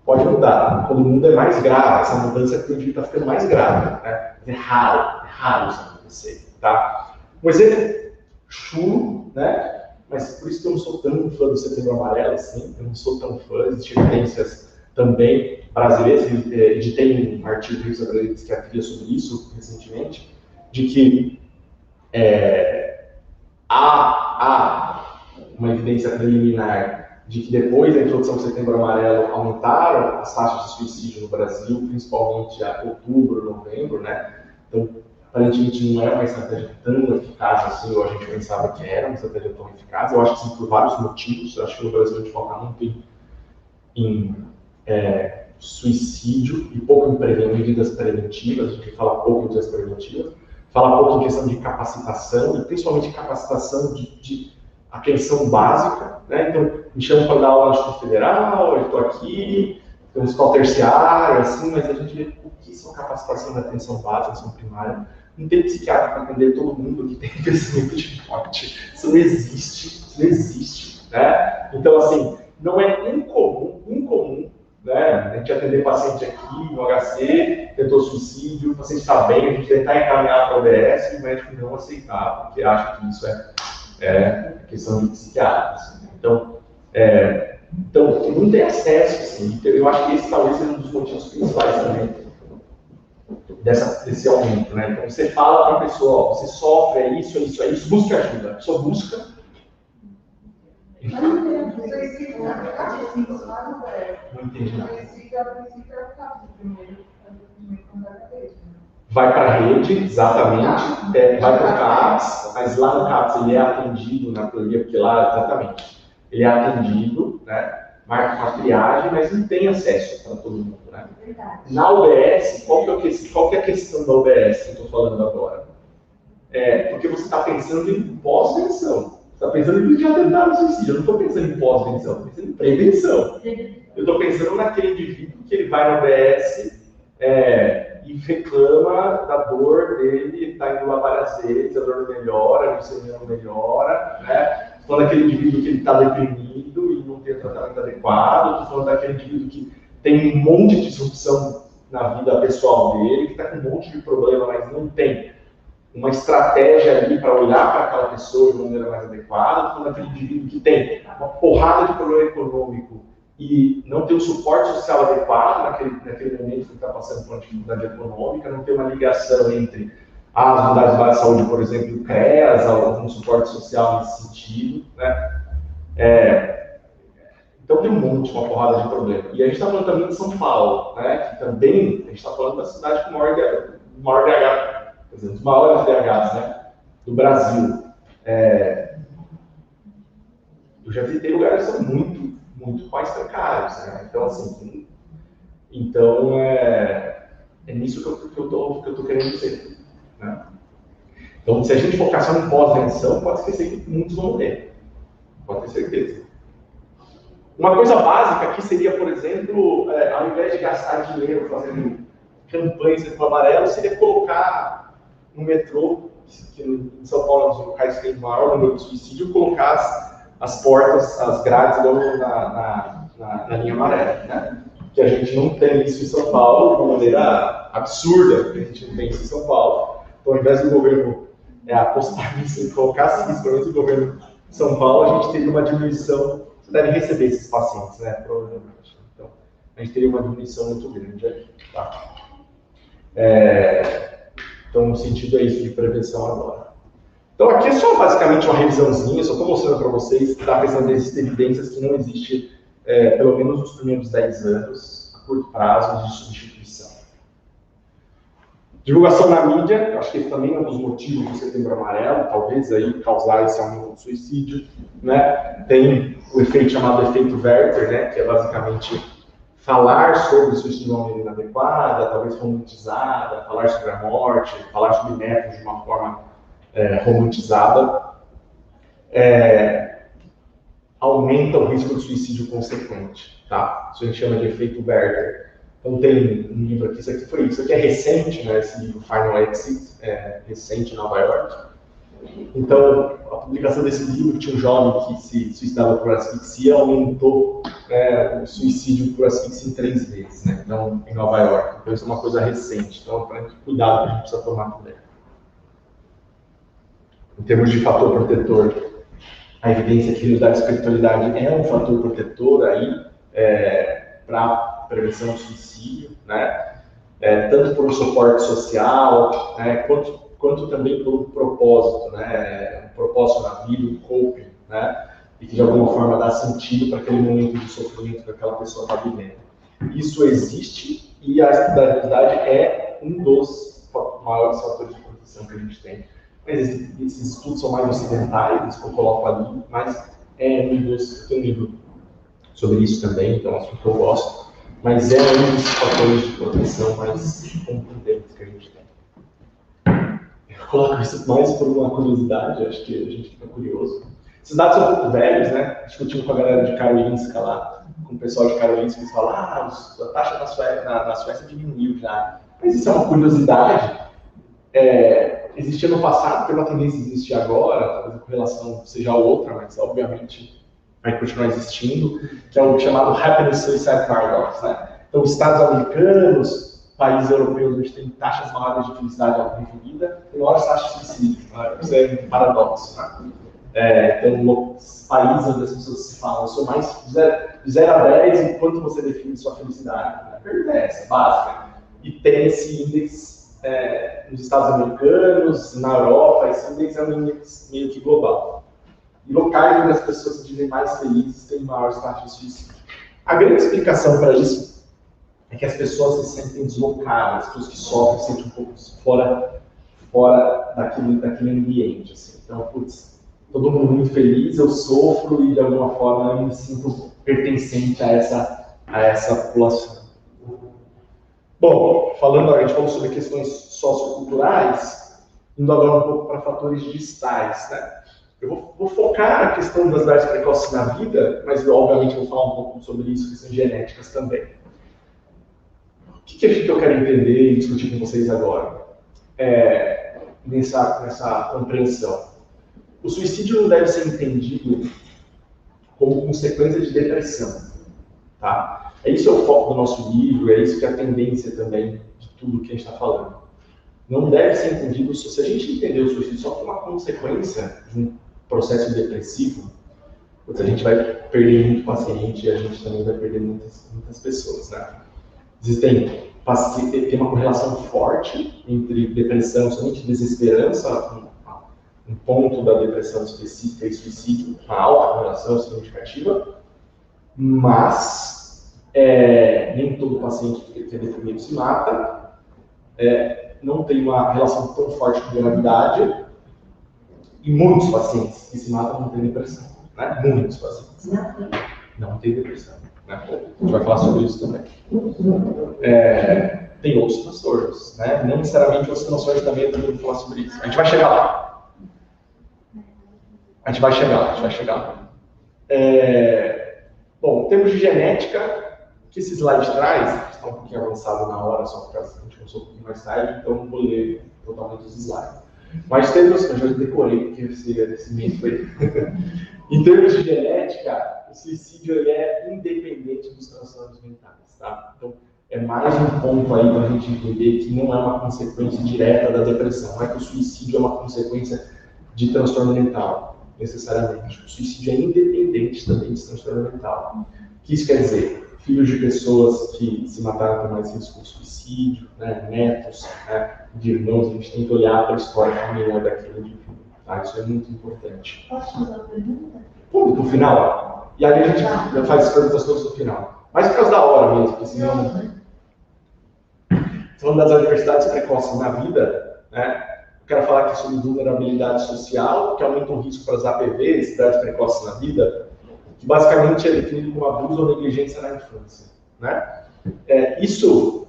pode mudar. Quando muda é mais grave, essa mudança é porque o indivíduo está ficando mais grave, né? É raro isso acontecer, tá? Um exemplo chulo, né? Mas por isso que eu não sou tão fã do Setembro Amarelo, assim, eu não sou tão fã, existem evidências também brasileiras, editei um artigo de Revista de Psiquiatria sobre isso recentemente, de que há uma evidência preliminar de que depois da introdução do Setembro Amarelo aumentaram as taxas de suicídio no Brasil, principalmente a outubro, novembro, né? Então, aparentemente não é uma estratégia tão eficaz assim, ou a gente pensava que era uma estratégia tão eficaz. Eu acho que sim, por vários motivos. Eu acho que no Brasil a gente foca muito em suicídio e pouco em medidas preventivas. A gente fala pouco em medidas preventivas, fala pouco em questão de capacitação, e principalmente capacitação de atenção básica, né? Então, me chamam para dar aula na Instituto Federal, eu estou aqui, tem uma escola terciária, assim, mas a gente vê o que são capacitação de atenção básica, atenção primária. Não tem psiquiatra para atender todo mundo que tem pensamento de morte. Isso não existe, né? Então, assim, não é incomum, né? A gente atender paciente aqui no HC, tentou suicídio, o paciente está bem, a gente tentar encaminhar para a OBS e o médico não aceitar, porque acha que isso é questão de psiquiatra. Assim. Então, não tem acesso, assim. Eu acho que esse talvez seja um dos motivos principais também desse aumento, né? Então, você fala para a pessoa, ó, você sofre, é isso, busque ajuda. A pessoa busca. Não entendi nada. Vai para a rede, exatamente, vai para o CAPS, mas lá no CAPS ele é atendido, na teoria, porque lá, exatamente, ele é atendido, né? Marca uma triagem, mas não tem acesso para todo mundo, né? Na UBS, qual que é a questão da UBS que eu estou falando agora? Porque você está pensando em pós-venção. Você está pensando em já tentar o suicídio. Eu não estou pensando em pós-venção, estou pensando em prevenção. Eu estou pensando naquele indivíduo que ele vai na UBS e reclama da dor dele, está indo lá várias vezes, a dor não melhora, a glicemia não melhora, né? Estou falando daquele indivíduo que está deprimido e não tem tratamento adequado, estou falando daquele indivíduo que tem um monte de disrupção na vida pessoal dele, que está com um monte de problema, mas não tem uma estratégia ali para olhar para aquela pessoa de maneira mais adequada. Estou falando daquele indivíduo que tem uma porrada de problema econômico e não tem o suporte social adequado naquele momento que está passando por uma dificuldade econômica, não tem uma ligação entre as unidades básicas de saúde, por exemplo, o CREAS, algum suporte social nesse sentido, né? Então tem uma porrada de problema. E a gente está falando também de São Paulo, né? Que também, a gente está falando da cidade com maior DH, quer dizer, dos maiores DHs, né? Do Brasil. Eu já visitei lugares que são muito mais precários, né? Então, assim, é nisso que eu tô querendo dizer, né? Então, se a gente focar só em pós-remissão, pode esquecer que muitos vão morrer. Pode ter certeza. Uma coisa básica aqui seria, por exemplo, ao invés de gastar dinheiro fazendo campanhas de amarelo, seria colocar no metrô, que em São Paulo, nos locais que tem maior número de suicídio, colocar as portas, as grades na linha amarela, né? Que a gente não tem isso em São Paulo, de uma maneira absurda, que a gente não tem isso em São Paulo. Então, ao invés do governo apostar nisso e colocar isso, pelo menos o governo de São Paulo, a gente teria uma diminuição. Você deve receber esses pacientes, né? Provavelmente. Então, a gente teria uma diminuição muito grande aqui, tá? Então, o sentido é isso de prevenção agora. Então, aqui é só basicamente uma revisãozinha, só estou mostrando para vocês da questão das evidências que não existe, pelo menos nos primeiros 10 anos, a curto prazo, de substituição. Divulgação na mídia, eu acho que esse também é um dos motivos do Setembro Amarelo, talvez aí causar esse aumento do suicídio, né? Tem o efeito chamado efeito Werther, né? Que é basicamente falar sobre suicídio de uma maneira inadequada, talvez romantizada, falar sobre a morte, falar sobre métodos de uma forma romantizada, aumenta o risco de suicídio consequente, tá? Isso a gente chama de efeito Werther. Então tem um livro aqui, isso aqui é recente, né? Esse livro Final Exit, recente em Nova York. Então, a publicação desse livro, tinha um jovem que se suicidava por asfixia, aumentou o suicídio por asfixia em 3 vezes, né? Então, em Nova York. Então, isso é uma coisa recente. Então, cuidado que a gente precisa tomar também. Em termos de fator protetor, a evidência que da espiritualidade é um fator protetor aí para prevenção do suicídio, né? Tanto por um suporte social, né? quanto também pelo propósito, né? Um propósito na vida, um coping, né? E que de alguma forma dá sentido para aquele momento de sofrimento que aquela pessoa está vivendo. Isso existe e a espiritualidade é um dos maiores fatores de proteção que a gente tem. Mas esses estudos são mais ocidentais, que eu coloco ali, mas tem um livro sobre isso também, então é um assunto que eu gosto. Mas é um dos fatores de proteção mais contundentes que a gente tem. Eu coloco isso mais por uma curiosidade, acho que a gente fica curioso. Esses dados são um pouco velhos, né? Discutindo com a galera de Karolinska lá, com o pessoal de Karolinska, eles falam, a taxa na Suécia diminuiu já. Mas isso é uma curiosidade. Existia no passado, tem uma tendência de existir agora, talvez a correlação seja outra, mas obviamente vai continuar existindo, que é o chamado Happiness Suicide Paradox, né? Então, estados americanos, países europeus, onde tem taxas maiores de felicidade auto-definida, tem maiores taxas de suicídio. Isso é um paradoxo, né? Então, os países onde as pessoas falam, eu sou mais de 0 a 10, e quanto você define sua felicidade? A pergunta é essa, básica. E tem esse índice nos Estados americanos, na Europa, esse índice é um índice meio que global. E locais onde as pessoas se dizem mais felizes têm maiores taxas de suicídio. A grande explicação para isso é que as pessoas se sentem deslocadas, as pessoas que sofrem se sentem um pouco fora daquele ambiente. Assim. Então, todo mundo muito feliz, eu sofro e de alguma forma eu me sinto pertencente a essa população. Bom, a gente falou sobre questões socioculturais, indo agora um pouco para fatores digitais, né? Eu vou focar na questão das idades precoces na vida, mas obviamente vou falar um pouco sobre isso, questões genéticas também. O que eu quero entender e discutir com vocês agora? Nessa compreensão. O suicídio não deve ser entendido como consequência de depressão, tá? Esse é o foco do nosso livro, é isso que é a tendência também de tudo que a gente está falando. Não deve ser entendido, se a gente entender o suicídio só como uma consequência de um processo depressivo, a gente vai perder muito paciente e a gente também vai perder muitas pessoas, né? Tem uma correlação forte entre depressão, somente desesperança, um ponto da depressão específica e suicídio, uma alta correlação significativa, mas nem todo paciente que é deprimido se mata, não tem uma relação tão forte com gravidade, e muitos pacientes que se matam não têm depressão, né? Muitos pacientes não têm depressão, né? A gente vai falar sobre isso também. tem outros transtornos, né? Não necessariamente os transtornos também, todo mundo falar sobre isso. A gente vai chegar lá. A gente vai chegar lá. Bom, em termos de genética, o que esse slide traz, está um pouquinho avançado na hora, só porque a gente começou um pouquinho mais tarde, então não vou ler totalmente os slides. Mas temos, eu já decorei, porque esse mês foi. Em termos de genética, o suicídio ele é independente dos transtornos mentais, tá? Então, é mais um ponto aí para a gente entender que não é uma consequência direta da depressão. Não é que o suicídio é uma consequência de transtorno mental, necessariamente. O suicídio é independente também de transtorno mental. O que isso quer dizer? Filhos de pessoas que se mataram com mais risco de suicídio, né? Netos, né? De irmãos, a gente tem que olhar para a história familiar daquele indivíduo. Tá? Isso é muito importante. Posso fazer uma pergunta? No final. E aí a gente faz as perguntas todas no final. Mas por causa da hora mesmo, porque senão... Falando das adversidades precoces na vida, né? Eu quero falar aqui sobre vulnerabilidade social, que aumenta o risco para as APVs, idades precoces na vida, que basicamente é definido como abuso ou negligência na infância, né? Isso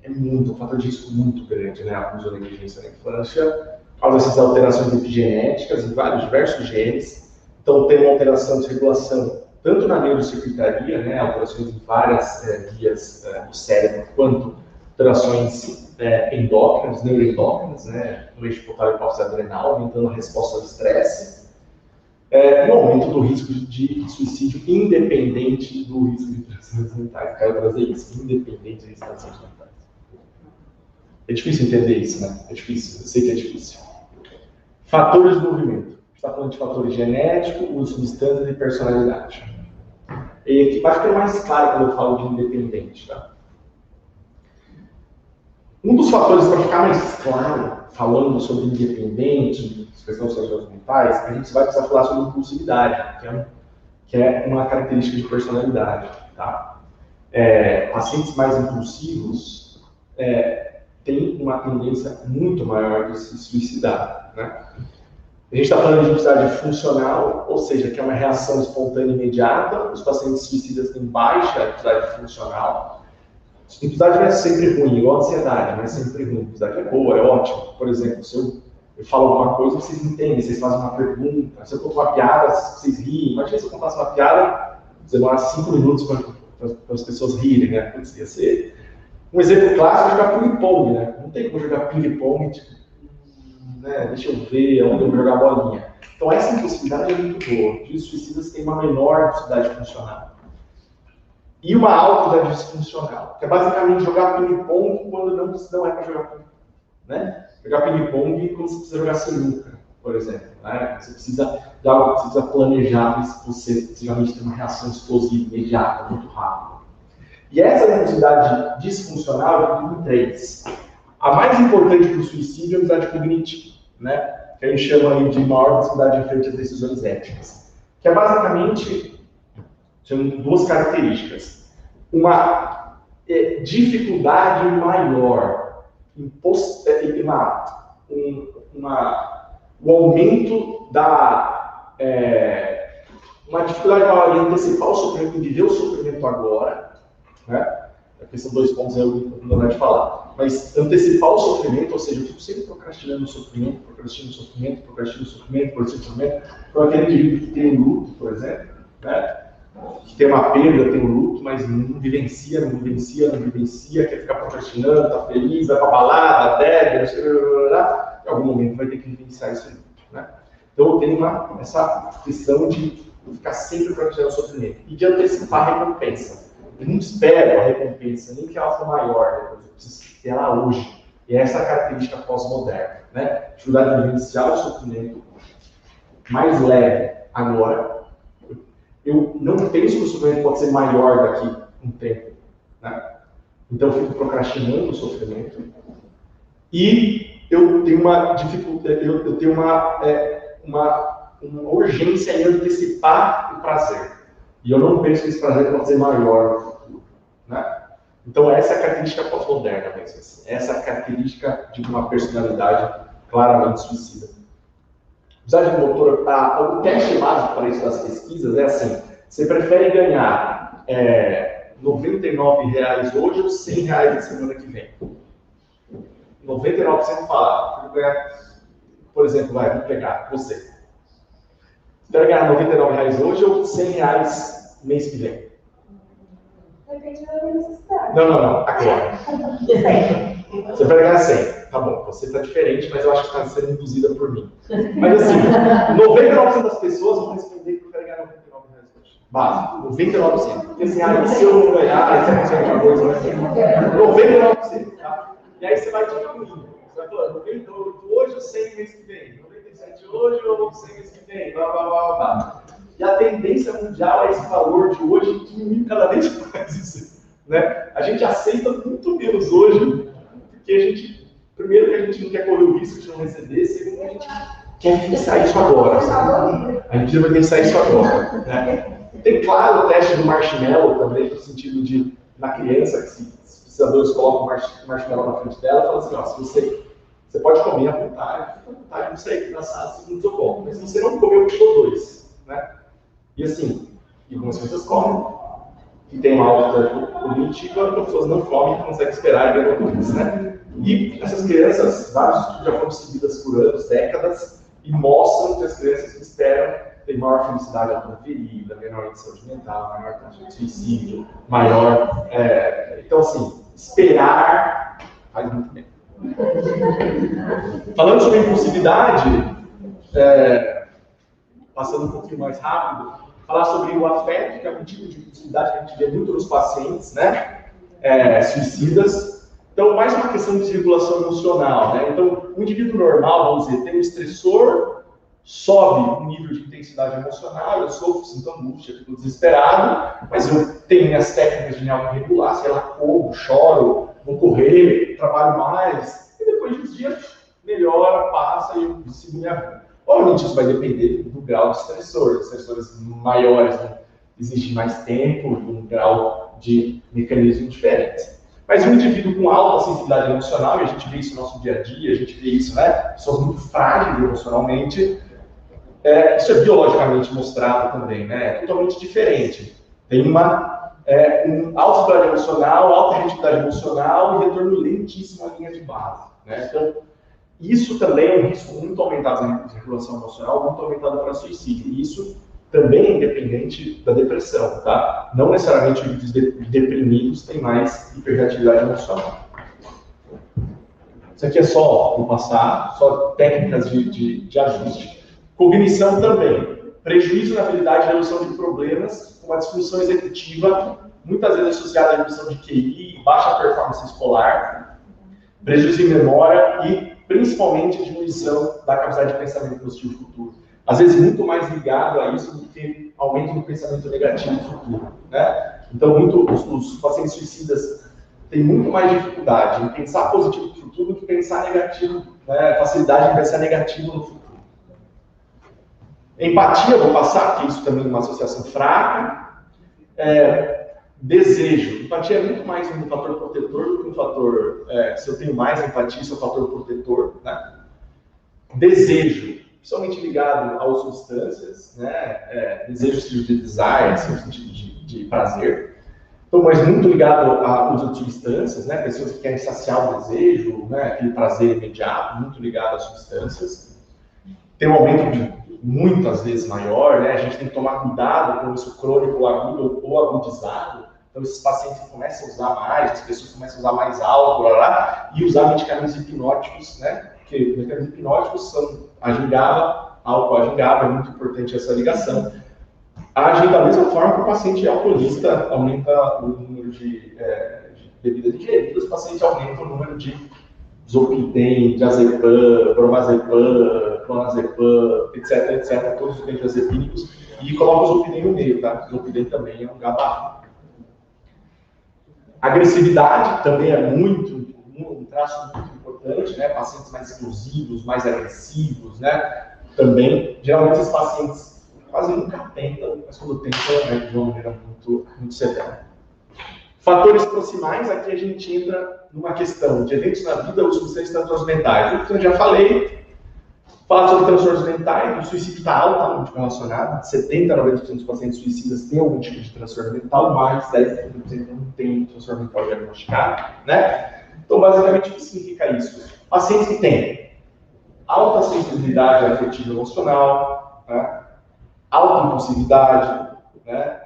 é um fator de risco muito grande, né? Abuso ou negligência na infância, causa essas alterações epigenéticas em vários diversos genes. Então tem uma alteração de regulação tanto na neurocircuitaria, né? Alterações em várias vias do cérebro, quanto alterações endócrinas, neuroendócrinas, né? No eixo hipotálamo hipófise adrenal, aumentando a resposta ao estresse. E o aumento do risco de suicídio independente do risco de transtornos mentais. Quero trazer isso, independente de transtornos mentais. É difícil entender isso, né? É difícil, eu sei que é difícil. Fatores do movimento. A gente está falando de fatores genéticos, uso de substâncias e personalidade. E aqui vai ficar mais claro quando eu falo de independente, tá? Um dos fatores para ficar mais claro, falando sobre independente, questões sociais mentais, a gente vai precisar falar sobre impulsividade, que é uma característica de personalidade, tá? Pacientes mais impulsivos têm uma tendência muito maior de se suicidar, né? A gente está falando de impulsividade funcional, ou seja, que é uma reação espontânea e imediata. Os pacientes suicidas têm baixa impulsividade funcional. Impulsividade não é sempre ruim, igual a ansiedade, não é sempre ruim. Impulsividade é boa, é ótimo. Por exemplo, se eu falo alguma coisa, vocês entendem, vocês fazem uma pergunta. Se eu conto uma piada, vocês riem. Imagina se eu contasse uma piada, demorasse 5 minutos para as pessoas rirem, né? Putz, ia ser... Um exemplo clássico é jogar ping-pong, né? Não tem como jogar ping-pong, tipo, né? Deixa eu ver onde eu vou jogar a bolinha. Então essa impulsividade é muito boa. Os suicidas têm uma menor impulsividade funcional. E uma alta da disfuncional, que é basicamente jogar ping-pong quando não é para jogar ping-pong, né? Jogar ping-pong quando você precisa jogar sinuca, por exemplo, né? Você precisa planejar se você realmente tem uma reação explosiva, imediata, muito rápida. E essa necessidade disfuncional é em 3. A mais importante para o suicídio é a habilidade cognitiva, né? Que a gente chama aí de maior capacidade frente às decisões éticas, que é basicamente são 2 características. Uma dificuldade maior, o aumento da... uma dificuldade maior em antecipar o sofrimento, em viver o sofrimento agora, né? Aqui são 2 pontos aí eu não vou falar. Mas antecipar o sofrimento, ou seja, eu fico sempre procrastinando o sofrimento, com aquele indivíduo que tem um luto, por exemplo, né? Que tem uma perda, tem um luto, mas não vivencia, quer ficar procrastinando, tá feliz, vai pra balada, bebe, em algum momento vai ter que vivenciar esse luto, né? Então eu tenho essa questão de ficar sempre procrastinando o sofrimento e de antecipar a recompensa. Eu não espero a recompensa, nem que ela for maior, eu preciso ter ela hoje. E essa é a característica pós-moderna, né? Dificuldade de vivenciar o sofrimento mais leve agora. Eu não penso que o sofrimento pode ser maior daqui a um tempo, né? Então eu fico procrastinando o sofrimento. E eu tenho uma dificuldade, eu tenho uma urgência em antecipar o prazer. E eu não penso que esse prazer pode ser maior no futuro, né? Então essa é a característica pós-moderna mesmo, assim. Essa é a característica de uma personalidade claramente suicida. O teste básico para isso das pesquisas é assim: você prefere ganhar R$ 99 hoje ou R$ 100 na semana que vem? 99% fala, por exemplo, vamos pegar você. Você vai ganhar R$ 99 hoje ou R$ 100 mês que vem? Depende da necessidade. Não, agora. Você vai ganhar 100. Tá bom, você está diferente, mas eu acho que está sendo induzida por mim. Mas assim, 99% das pessoas vão responder que eu quero ganhar R$ 99 hoje. Básico, 99%. Porque assim, se eu não ganhar, esse é a coisa, né? 99%, tá? E aí você vai diminuindo. Você vai falando, 98 hoje ou 100 mês que vem? 97 hoje ou 100 mês que vem? Blá, blá, blá, blá. E a tendência mundial é esse valor de hoje diminuir cada vez mais. Né? A gente aceita muito menos hoje, porque a gente, primeiro, que a gente não quer correr o risco de não receber, segundo, que a gente quer fixar isso agora. Sabe? A gente vai fixar isso agora. Né? Tem, claro, o teste do marshmallow também, no sentido de, na criança, que se os pesquisadores colocam o marshmallow na frente dela, falam assim, ó, se você pode comer à vontade, não sei que na sala, segundo eu como, mas se você não comer, eu te dou 2. Né? E assim, algumas pessoas comem, que tem uma alta cognitiva, as pessoas não comem, não conseguem esperar e ver coisas, né? E essas crianças, vários estudos já foram seguidas por anos, décadas, e mostram que as crianças que esperam têm maior felicidade à vida, menor de saúde mental, maior taxa de suicídio, maior... Então, assim, esperar faz muito bem. Falando sobre impulsividade, passando um pouquinho mais rápido, falar sobre o afeto, que é um tipo de impulsividade que a gente vê muito nos pacientes, né? Suicidas. Então, mais uma questão de desregulação emocional, né? Então, o indivíduo normal, vamos dizer, tem um estressor, sobe o nível de intensidade emocional, eu sofro, sinto angústia, fico desesperado, mas eu tenho minhas técnicas de me autorregular, sei lá, corro, choro, vou correr, trabalho mais, e depois de uns dias melhora, passa e eu sigo minha vida. Obviamente isso vai depender do grau de estressor. Estressores maiores vão exigir mais tempo, um grau de mecanismo diferente. Mas um indivíduo com alta sensibilidade emocional, e a gente vê isso no nosso dia a dia, a gente vê isso, né? Pessoas muito frágeis emocionalmente, isso é biologicamente mostrado também, né? É totalmente diferente. Tem uma alta sensibilidade emocional, alta reatividade emocional e retorno lentíssimo à linha de base, né? Então, isso também é um risco muito aumentado na regulação emocional, muito aumentado para suicídio. E isso também é independente da depressão, tá? Não necessariamente os deprimidos têm mais hiperreatividade emocional. Isso aqui é só, vou passar, só técnicas de ajuste. Cognição também. Prejuízo na habilidade de resolução de problemas, com uma disfunção executiva, muitas vezes associada à redução de QI, baixa performance escolar, prejuízo em memória e principalmente a diminuição da capacidade de pensamento positivo futuro. Às vezes muito mais ligado a isso do que aumento do pensamento negativo no futuro, né? Então, os pacientes suicidas têm muito mais dificuldade em pensar positivo no futuro do que pensar negativo, né? Facilidade em pensar negativo no futuro. Empatia, eu vou passar, porque isso também é uma associação fraca. Desejo. Empatia é muito mais um fator protetor do que um fator... se eu tenho mais empatia, isso é um fator protetor, né? Desejo, principalmente ligado às substâncias, né? Desejo de desire, no sentido de prazer. Então, mas muito ligado ao uso de substâncias, né? Pessoas que querem saciar o desejo, né? Aquele prazer imediato, muito ligado às substâncias. Tem um aumento de muitas vezes maior, né? A gente tem que tomar cuidado com isso crônico, agudo ou agudizado. Então, esses pacientes começam a usar mais, as pessoas começam a usar mais álcool, e usar medicamentos hipnóticos, né? Porque medicamentos hipnóticos são a gingaba, álcool, a gingaba, é muito importante essa ligação. Agem da mesma forma que o paciente alcoolista aumenta o número de bebidas ingeridas, o paciente aumenta o número de zolpidem, diazepam, bromazepam, clonazepam, etc, todos os benzodiazepínicos, e coloca o zolpidem no meio, tá? O zolpidem também é um GABA. Agressividade também é um traço muito importante, né? Pacientes mais explosivos, mais agressivos, né? Também, geralmente esses pacientes quase nunca tentam, mas quando tentam, de uma maneira muito severa. Fatores proximais, aqui a gente entra numa questão de eventos na vida ou substâncias transmentais. O que eu já falei, Falar sobre transtornos mentais, o suicídio está altamente relacionado. 70% a 90% dos pacientes suicidas têm algum tipo de transtorno mental, mais 10% não tem transtorno mental diagnosticado, né? Então, basicamente, o que significa isso? Pacientes que têm alta sensibilidade afetiva e emocional, né? Alta impulsividade, né?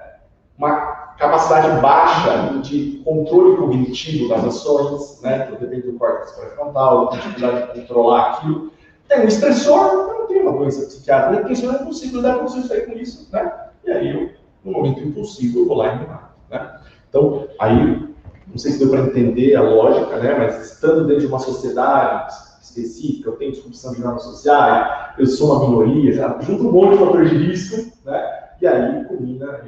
Uma capacidade baixa de controle cognitivo das ações, né? Então, depende do córtex pré-frontal, dificuldade de controlar aquilo. Tem um estressor, eu não tenho uma doença psiquiátrica, porque isso não é possível, não é possível sair com isso, né? E aí, eu, no momento impossível, eu vou lá e me mato, né? Então, aí, não sei se deu para entender a lógica, né? Mas estando dentro de uma sociedade específica, eu tenho discussão de normas sociais, eu sou uma minoria, junto um monte de fatores de risco, né? E aí, culmina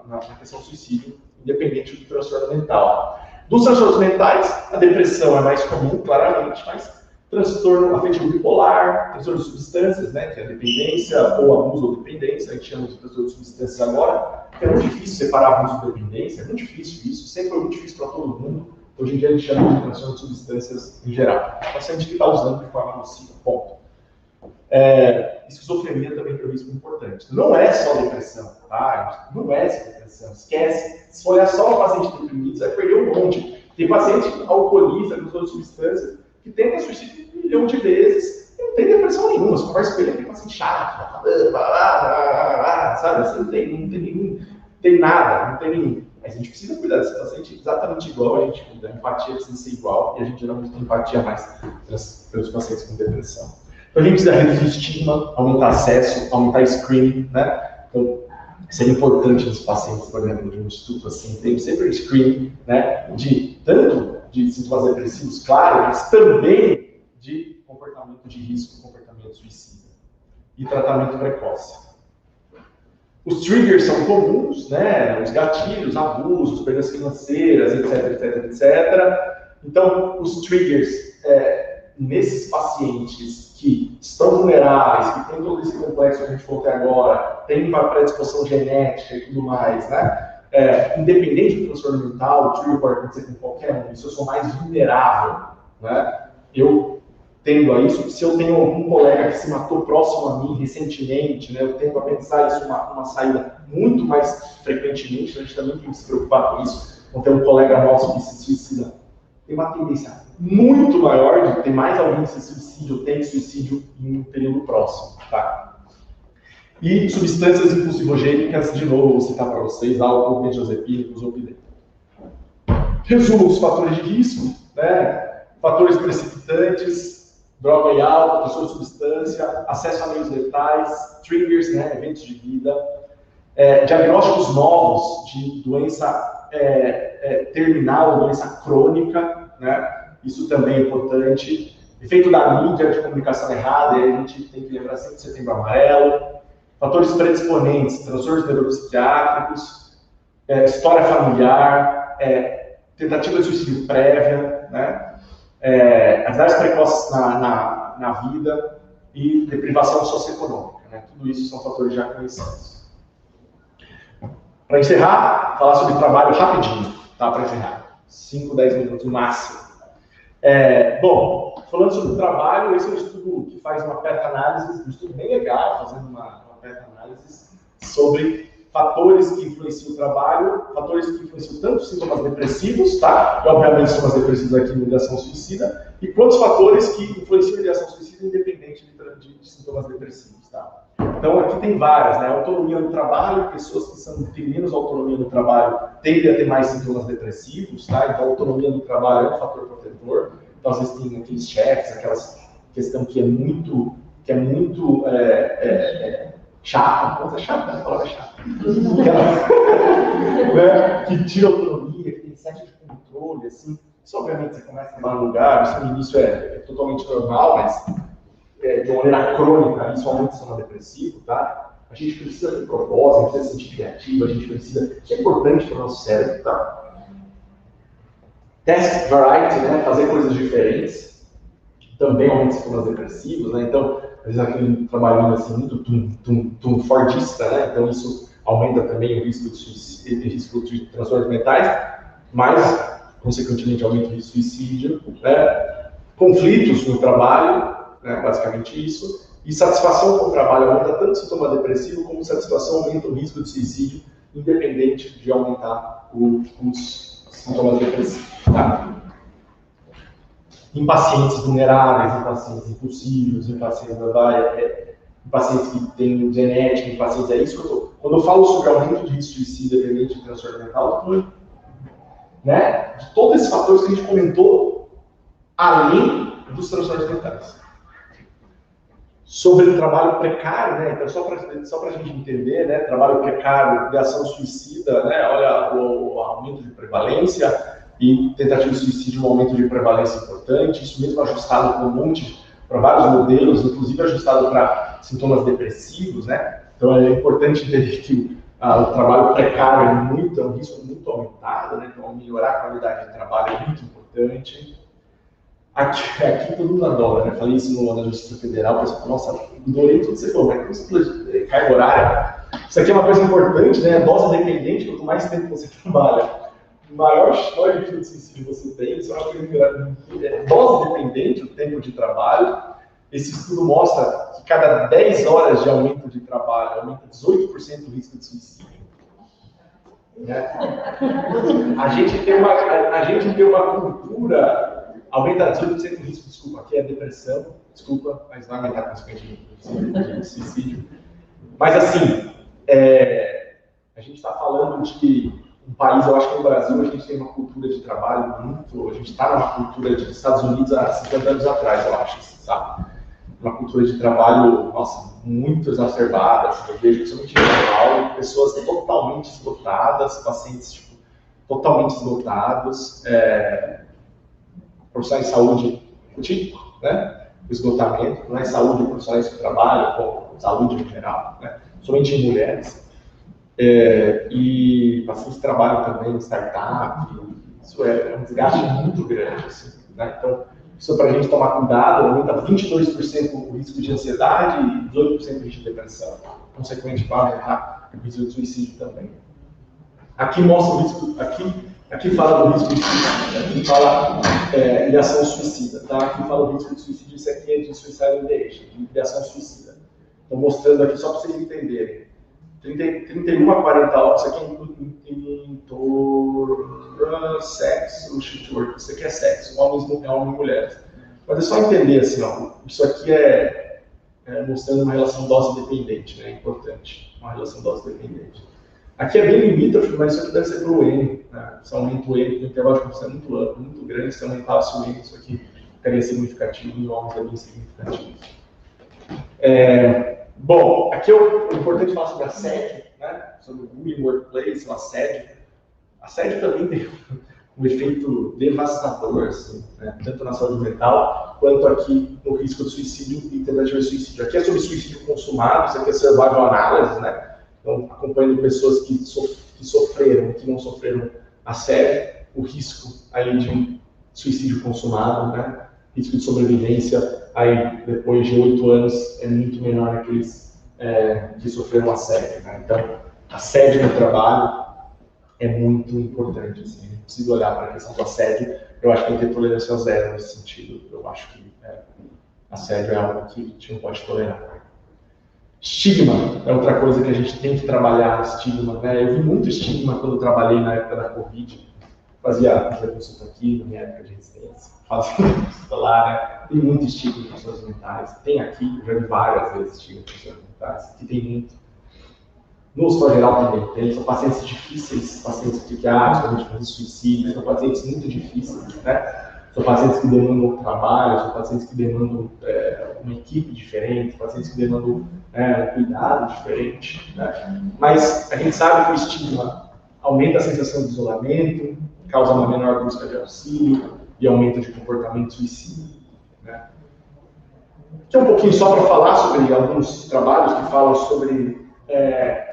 na questão do suicídio, independente do transtorno mental. Dos transtornos mentais, a depressão é mais comum, claramente, mas transtorno afetivo bipolar, transtorno de substâncias, né, que é a dependência ou abuso ou dependência, a gente chama de transtorno de substâncias agora, que é muito difícil separar abuso e dependência, é muito difícil isso, sempre foi muito difícil para todo mundo. Hoje em dia a gente chama de transtorno de substâncias em geral. O paciente que está usando de forma nociva, ponto. Esquizofrenia também é um risco importante. Não é só depressão, tá? Não é só depressão, esquece. Se olhar só para paciente deprimido, você vai perder um monte. Tem paciente alcoolista, com todas as substâncias, que tenta suicídio 1 milhão de vezes e não tem depressão nenhuma. Você conversa com ele, tem paciente chato, sabe? Assim, não tem nada, não tem nenhum. Mas a gente precisa cuidar desse paciente exatamente igual a gente cuida. A empatia precisa ser igual e a gente geralmente tem empatia mais pelos pacientes com depressão. Então a gente precisa reduzir o estigma, aumentar acesso, aumentar screening, né? Então, seria importante nos pacientes, por exemplo, de um estudo assim, tem sempre screening, né? Tanto de sintomas depressivos, claro, mas também de comportamento de risco, comportamento suicida e tratamento precoce. Os triggers são comuns, né? Os gatilhos, abusos, perdas financeiras, etc. Então, os triggers, nesses pacientes que estão vulneráveis, que têm todo esse complexo que a gente falou até agora, tem uma predisposição genética e tudo mais, né? Independente do transtorno mental, o trigger pode acontecer com qualquer um, se eu sou mais vulnerável, né? Eu tendo a isso, se eu tenho algum colega que se matou próximo a mim recentemente, né, eu tendo a pensar isso uma saída muito mais frequentemente, a gente também tem que se preocupar com isso. Então, tem um colega nosso que se suicida, tem uma tendência muito maior de ter mais alguém que se suicídio ou tem suicídio em um período próximo, tá? E substâncias impulsivogênicas, de novo, vou citar para vocês, álcool, benzodiazepínicos ou pidem. Resumo os fatores de risco, né? Fatores precipitantes, droga e álcool, transtorno de substância, acesso a meios letais, triggers, né? Eventos de vida, diagnósticos novos de doença terminal ou doença crônica, né? Isso também é importante. Efeito da mídia de comunicação errada, e aí a gente tem que lembrar sempre do Setembro Amarelo. Fatores predisponentes, transtornos neuropsiquiátricos, história familiar, tentativa de suicídio prévia, né? Atividades precoces na vida e deprivação socioeconômica, né? Tudo isso são fatores já conhecidos. Para encerrar, falar sobre trabalho rapidinho, tá? Para encerrar, 5, 10 minutos no máximo. Bom, falando sobre o trabalho, esse é um estudo que faz uma meta-análise, um estudo bem legal, fazendo uma meta-análise sobre fatores que influenciam o trabalho, fatores que influenciam tanto sintomas depressivos, tá? E, obviamente, sintomas depressivos aqui em ideação suicida, e quantos fatores que influenciam a ideação suicida independente de sintomas depressivos, tá? Então, aqui tem várias, né? Autonomia no trabalho, pessoas que têm menos autonomia no trabalho tendem a ter mais sintomas depressivos, tá? Então, a autonomia no trabalho é um fator protetor. Então, às vezes tem aqueles chefes, aquelas questão que é muito chata, coisa chata, a palavra chata. Né? Que tira autonomia, que tem excesso de controle, assim. Isso, obviamente, você começa a tomar lugar, isso no início é totalmente normal, mas de uma maneira crônica, isso aumenta o sistema depressivo, tá? A gente precisa ter propósito, a gente precisa se sentir criativo, a gente precisa... Isso é importante para o nosso cérebro, tá? Test variety, né? Fazer coisas diferentes, também aumenta os sintomas depressivos, né? Então, às vezes aquele trabalhinho assim, muito fordista, né? Então isso aumenta também o risco de transtornos mentais, mas, consequentemente, aumenta o risco de suicídio, né? Conflitos no trabalho, né? Basicamente isso. E satisfação com o trabalho aumenta tanto o sintoma depressivo como satisfação aumenta o risco de suicídio, independente de aumentar os sintomas depressivos. Tá? Em pacientes vulneráveis, em pacientes impulsivos, em pacientes que têm genética, em pacientes... É isso que eu tô... Quando eu falo sobre aumento de risco de suicídio independente de transtorno mental, eu tô, né, de todos esses fatores que a gente comentou, além dos transtornos mentais. Sobre o trabalho precário, né? Então, só para a gente entender, né? Trabalho precário, ideação suicida, né? Olha o aumento de prevalência e tentativa de suicídio, um aumento de prevalência importante, isso mesmo ajustado para vários modelos, inclusive ajustado para sintomas depressivos, né? Então é importante entender que o trabalho precário é um risco muito aumentado, né? Então melhorar a qualidade de trabalho é muito importante. Aqui todo mundo adora, né? Falei isso na Justiça Federal, o pessoal fala, nossa, adorei tudo que você falou, mas como carga horária? Isso aqui é uma coisa importante, né? Dose dependente, quanto mais tempo você trabalha, maior história de suicídio você tem, isso é uma coisa dose dependente, o tempo de trabalho. Esse estudo mostra que cada 10 horas de aumento de trabalho aumenta 18% o risco de suicídio. Né? A gente tem uma cultura... Aumenta 18% o risco, desculpa, aqui é depressão, desculpa, mas vai aumentar consequentemente o suicídio. Mas assim, a gente está falando de um país, eu acho que no Brasil a gente tem uma cultura de trabalho muito, a gente está numa cultura dos Estados Unidos há 50 anos atrás, eu acho, sabe? Uma cultura de trabalho, nossa, muito exacerbada, assim, eu vejo principalmente em São Paulo, pessoas totalmente esgotadas, pacientes tipo, totalmente esgotados, profissionais de saúde, típico, né? O esgotamento, não é saúde profissionais que trabalham, com saúde em geral, né? Somente em mulheres. E pacientes que trabalham também em startup, isso é um desgaste muito grande, assim, né? Então, isso para a gente tomar cuidado, aumenta 22% o risco de ansiedade e 18% o risco de depressão. Consequentemente, vai aumentar o risco de suicídio também. Aqui mostra o risco, aqui fala do risco de suicídio, aqui fala ideação suicida, tá? Aqui fala do risco de suicídio, isso aqui é de suicidal ideation, de ideação suicida. Estou mostrando aqui só para vocês entenderem. 31 a 40 horas, isso aqui é sexo, shift work, isso aqui é sexo, homens e mulheres. Mas é só entender assim, ó, isso aqui é mostrando uma relação dose-dependente, né? É importante, uma relação dose-dependente. Aqui é bem limítrofe, mas isso aqui deve ser para o N, né? Se aumenta o N, o intervalo de confusão é muito amplo, muito grande, se aumentasse o N, isso aqui ficaria significativo, e o homens é bem significativo. Bom, aqui é importante falar sobre assédio, né? Sobre o bullying workplace, o assédio. Assédio também tem um efeito devastador, assim, né? Tanto na saúde mental, quanto aqui no risco de suicídio e tentativa de suicídio. Aqui é sobre suicídio consumado, isso aqui é survival analysis, né? Então, acompanhando pessoas que sofreram, que não sofreram assédio, o risco aí de um suicídio consumado, né? Risco de sobrevivência, aí depois de 8 anos, é muito menor naqueles que sofreram assédio, né? Então, assédio no trabalho é muito importante, assim, a gente precisa olhar para a questão do assédio. Eu acho que tem que ter tolerância zero nesse sentido. Eu acho que assédio é algo que a gente não pode tolerar. Estigma é outra coisa que a gente tem que trabalhar, estigma, né? Eu vi muito estigma quando eu trabalhei na época da Covid. Fazia consulta aqui, na minha época de residência. Fazia consulta lá, né? Tem muito estigma em transtornos mentais. Tem aqui, eu já vi várias vezes estigma em transtornos mentais. Aqui tem muito. No hospital geral também tem. São pacientes difíceis, pacientes psiquiátricos, com suicídio, são pacientes muito difíceis, né? São pacientes que demandam trabalho, são pacientes que demandam uma equipe diferente, pacientes que demandam um cuidado diferente, né? Mas a gente sabe que o estigma aumenta a sensação de isolamento, causa uma menor busca de auxílio e aumento de comportamento suicida, né? Aqui um pouquinho só para falar sobre alguns trabalhos que falam sobre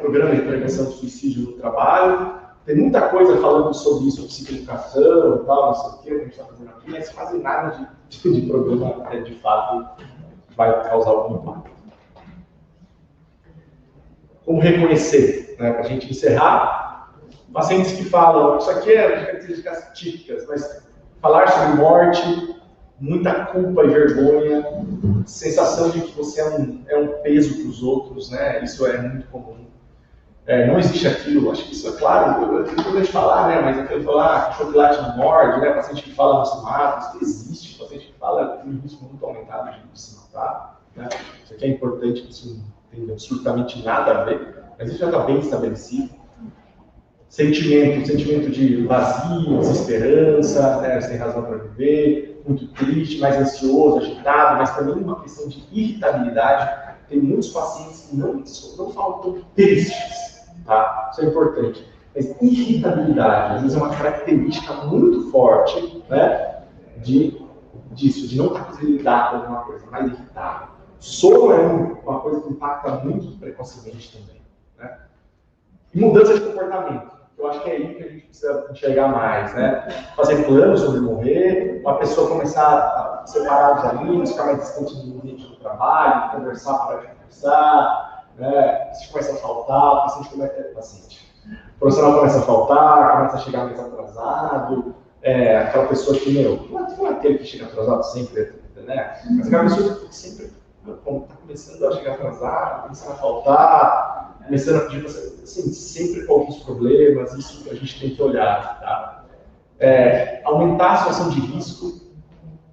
programa de prevenção do suicídio no trabalho. Tem muita coisa falando sobre isso, psicoeducação e tal, não sei o que a gente está fazendo aqui, mas quase nada de programa de fato vai causar algum impacto. Como reconhecer, né? Para a gente encerrar, pacientes que falam, isso aqui é características típicas, mas falar sobre morte, muita culpa e vergonha, sensação de que você é um peso para os outros, né? Isso é muito comum. Não existe aquilo, acho que isso é claro, eu tenho que falar, né? Mas eu falar que chocolate não morde, né? Paciente que fala não se mata, isso existe. Paciente que fala tem um risco muito aumentado de se matar, né? Isso aqui é importante, que isso não tem absolutamente nada a ver, mas isso já está bem estabelecido. Sentimento de vazio, desesperança, né? Sem razão para viver, muito triste, mais ansioso, agitado, mas também uma questão de irritabilidade. Tem muitos pacientes que não falam tão tristes, tá? Isso é importante. Mas irritabilidade, às vezes, é uma característica muito forte, né? Disso, de não estar conseguindo lidar com alguma coisa, mais irritável. Sono é uma coisa que impacta muito precocemente também, né? E mudança de comportamento. Eu acho que é aí que a gente precisa enxergar mais, né? Fazer planos sobre morrer, uma pessoa começar a separar os amigos, ficar mais distante do ambiente do trabalho, conversar para conversar, né? Se começa a faltar, o profissional começa a faltar, começa a chegar mais atrasado, aquela pessoa que, não é aquele que chega atrasado sempre, né? Mas aquela pessoa que sempre está começando a chegar atrasado, começando a faltar, começando a pedir, assim, sempre com alguns problemas, isso que a gente tem que olhar, tá? Aumentar a situação de risco,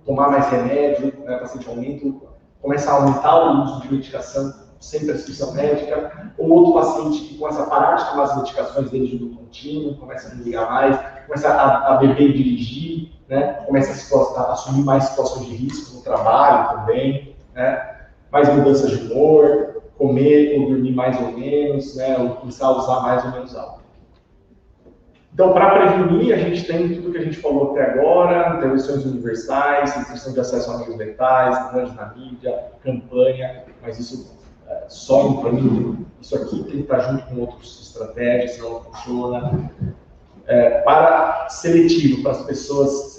tomar mais remédio, né, paciente aumento, começa a aumentar o uso de medicação sem prescrição médica, ou outro paciente que começa a parar de tomar as medicações dele de uso contínuo, começa a não ligar mais, começa a beber e dirigir, né, começa a assumir mais situações de risco no trabalho também, né, mais mudanças de humor, comer ou dormir mais ou menos, né, ou começar a usar mais ou menos álcool. Então, para prevenir, a gente tem tudo que a gente falou até agora, intervenções universais, restrição de acesso a meios letais, danos na mídia, campanha, mas isso só para mim, isso aqui tem que estar junto com outras estratégias, senão não funciona. Para seletivo, para as pessoas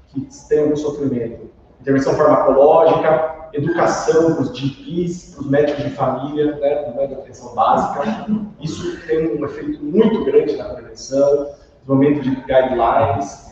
que têm algum sofrimento, intervenção farmacológica, educação para os GPs, para os médicos de família, né, da atenção básica. Isso tem um efeito muito grande na prevenção, desenvolvimento de guidelines,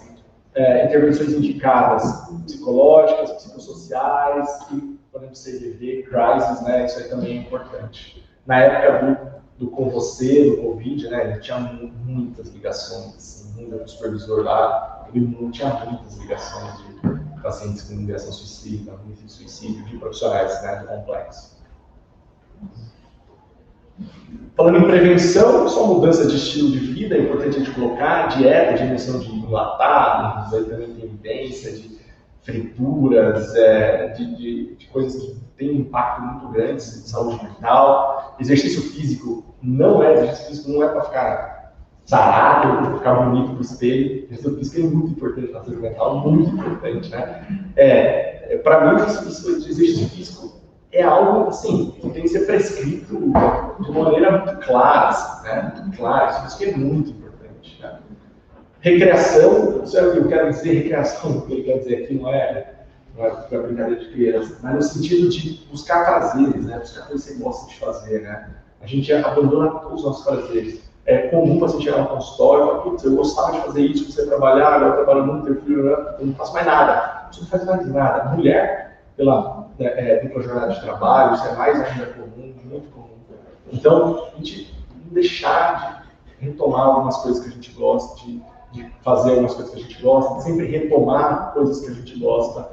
intervenções indicadas psicológicas, psicossociais, e, por exemplo, CVV, crisis, né, isso aí também é importante. Na época do Com Você, do Covid, né, ele tinha muitas ligações, assim, o supervisor lá, ele tinha muitas ligações de pacientes com ideação suicida, suicídio, de profissionais, né, do complexo. Falando em prevenção, só mudança de estilo de vida, é importante a gente colocar dieta, diminuição de enlatados, aí também tem evidência de frituras, de coisas que têm um impacto muito grande em saúde mental. Exercício físico não é para ficar sarado, para ficar bonito para o espelho. Exercício físico é muito importante na saúde mental, muito importante, né? Para mim, o exercício físico é algo, assim, que tem que ser prescrito de maneira muito clara, assim, né? Muito clara, isso é muito importante, né? Recreação, isso é o que eu quero dizer, recreação, o que ele quer dizer aqui não é para brincadeira de criança, mas no sentido de buscar prazeres, né? Buscar coisas que você gosta de fazer, né? A gente abandona todos os nossos prazeres. É comum você chegar no consultório e falar, putz, eu gostava de fazer isso, você trabalhar, agora eu trabalho muito, tenho filho, eu não faço mais nada. Você não faz mais nada. Mulher, pela dupla jornada de trabalho, isso é mais ainda comum, muito comum. Então, a gente não deixar de retomar algumas coisas que a gente gosta, de fazer algumas coisas que a gente gosta, de sempre retomar coisas que a gente gosta.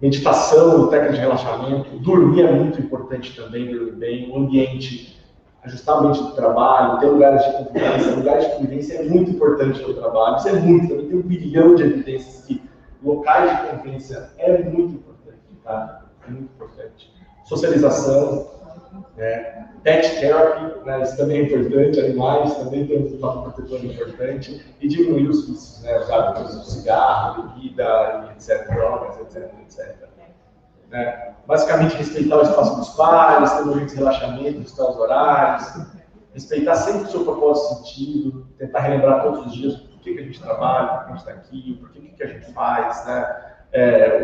Meditação, técnica de relaxamento, dormir é muito importante também, dormir bem, o ambiente, ajustar o ambiente do trabalho, ter lugares de convivência. Lugares de convivência é muito importante no trabalho, isso é muito, também tem 1 bilhão de evidências que locais de convivência é muito importante, tá? É muito importante. Socialização, né? Pet therapy, né? Isso também é importante, animais também tem um fator protetor importante, e diminuir os vícios, né? Os hábitos do cigarro, bebida, etc., drogas, etc. Né? Basicamente, respeitar o espaço dos pares, ter momentos de relaxamento, respeitar os horários, respeitar sempre o seu propósito e sentido, tentar relembrar todos os dias por que a gente trabalha, por que a gente está aqui, por que a gente faz, né?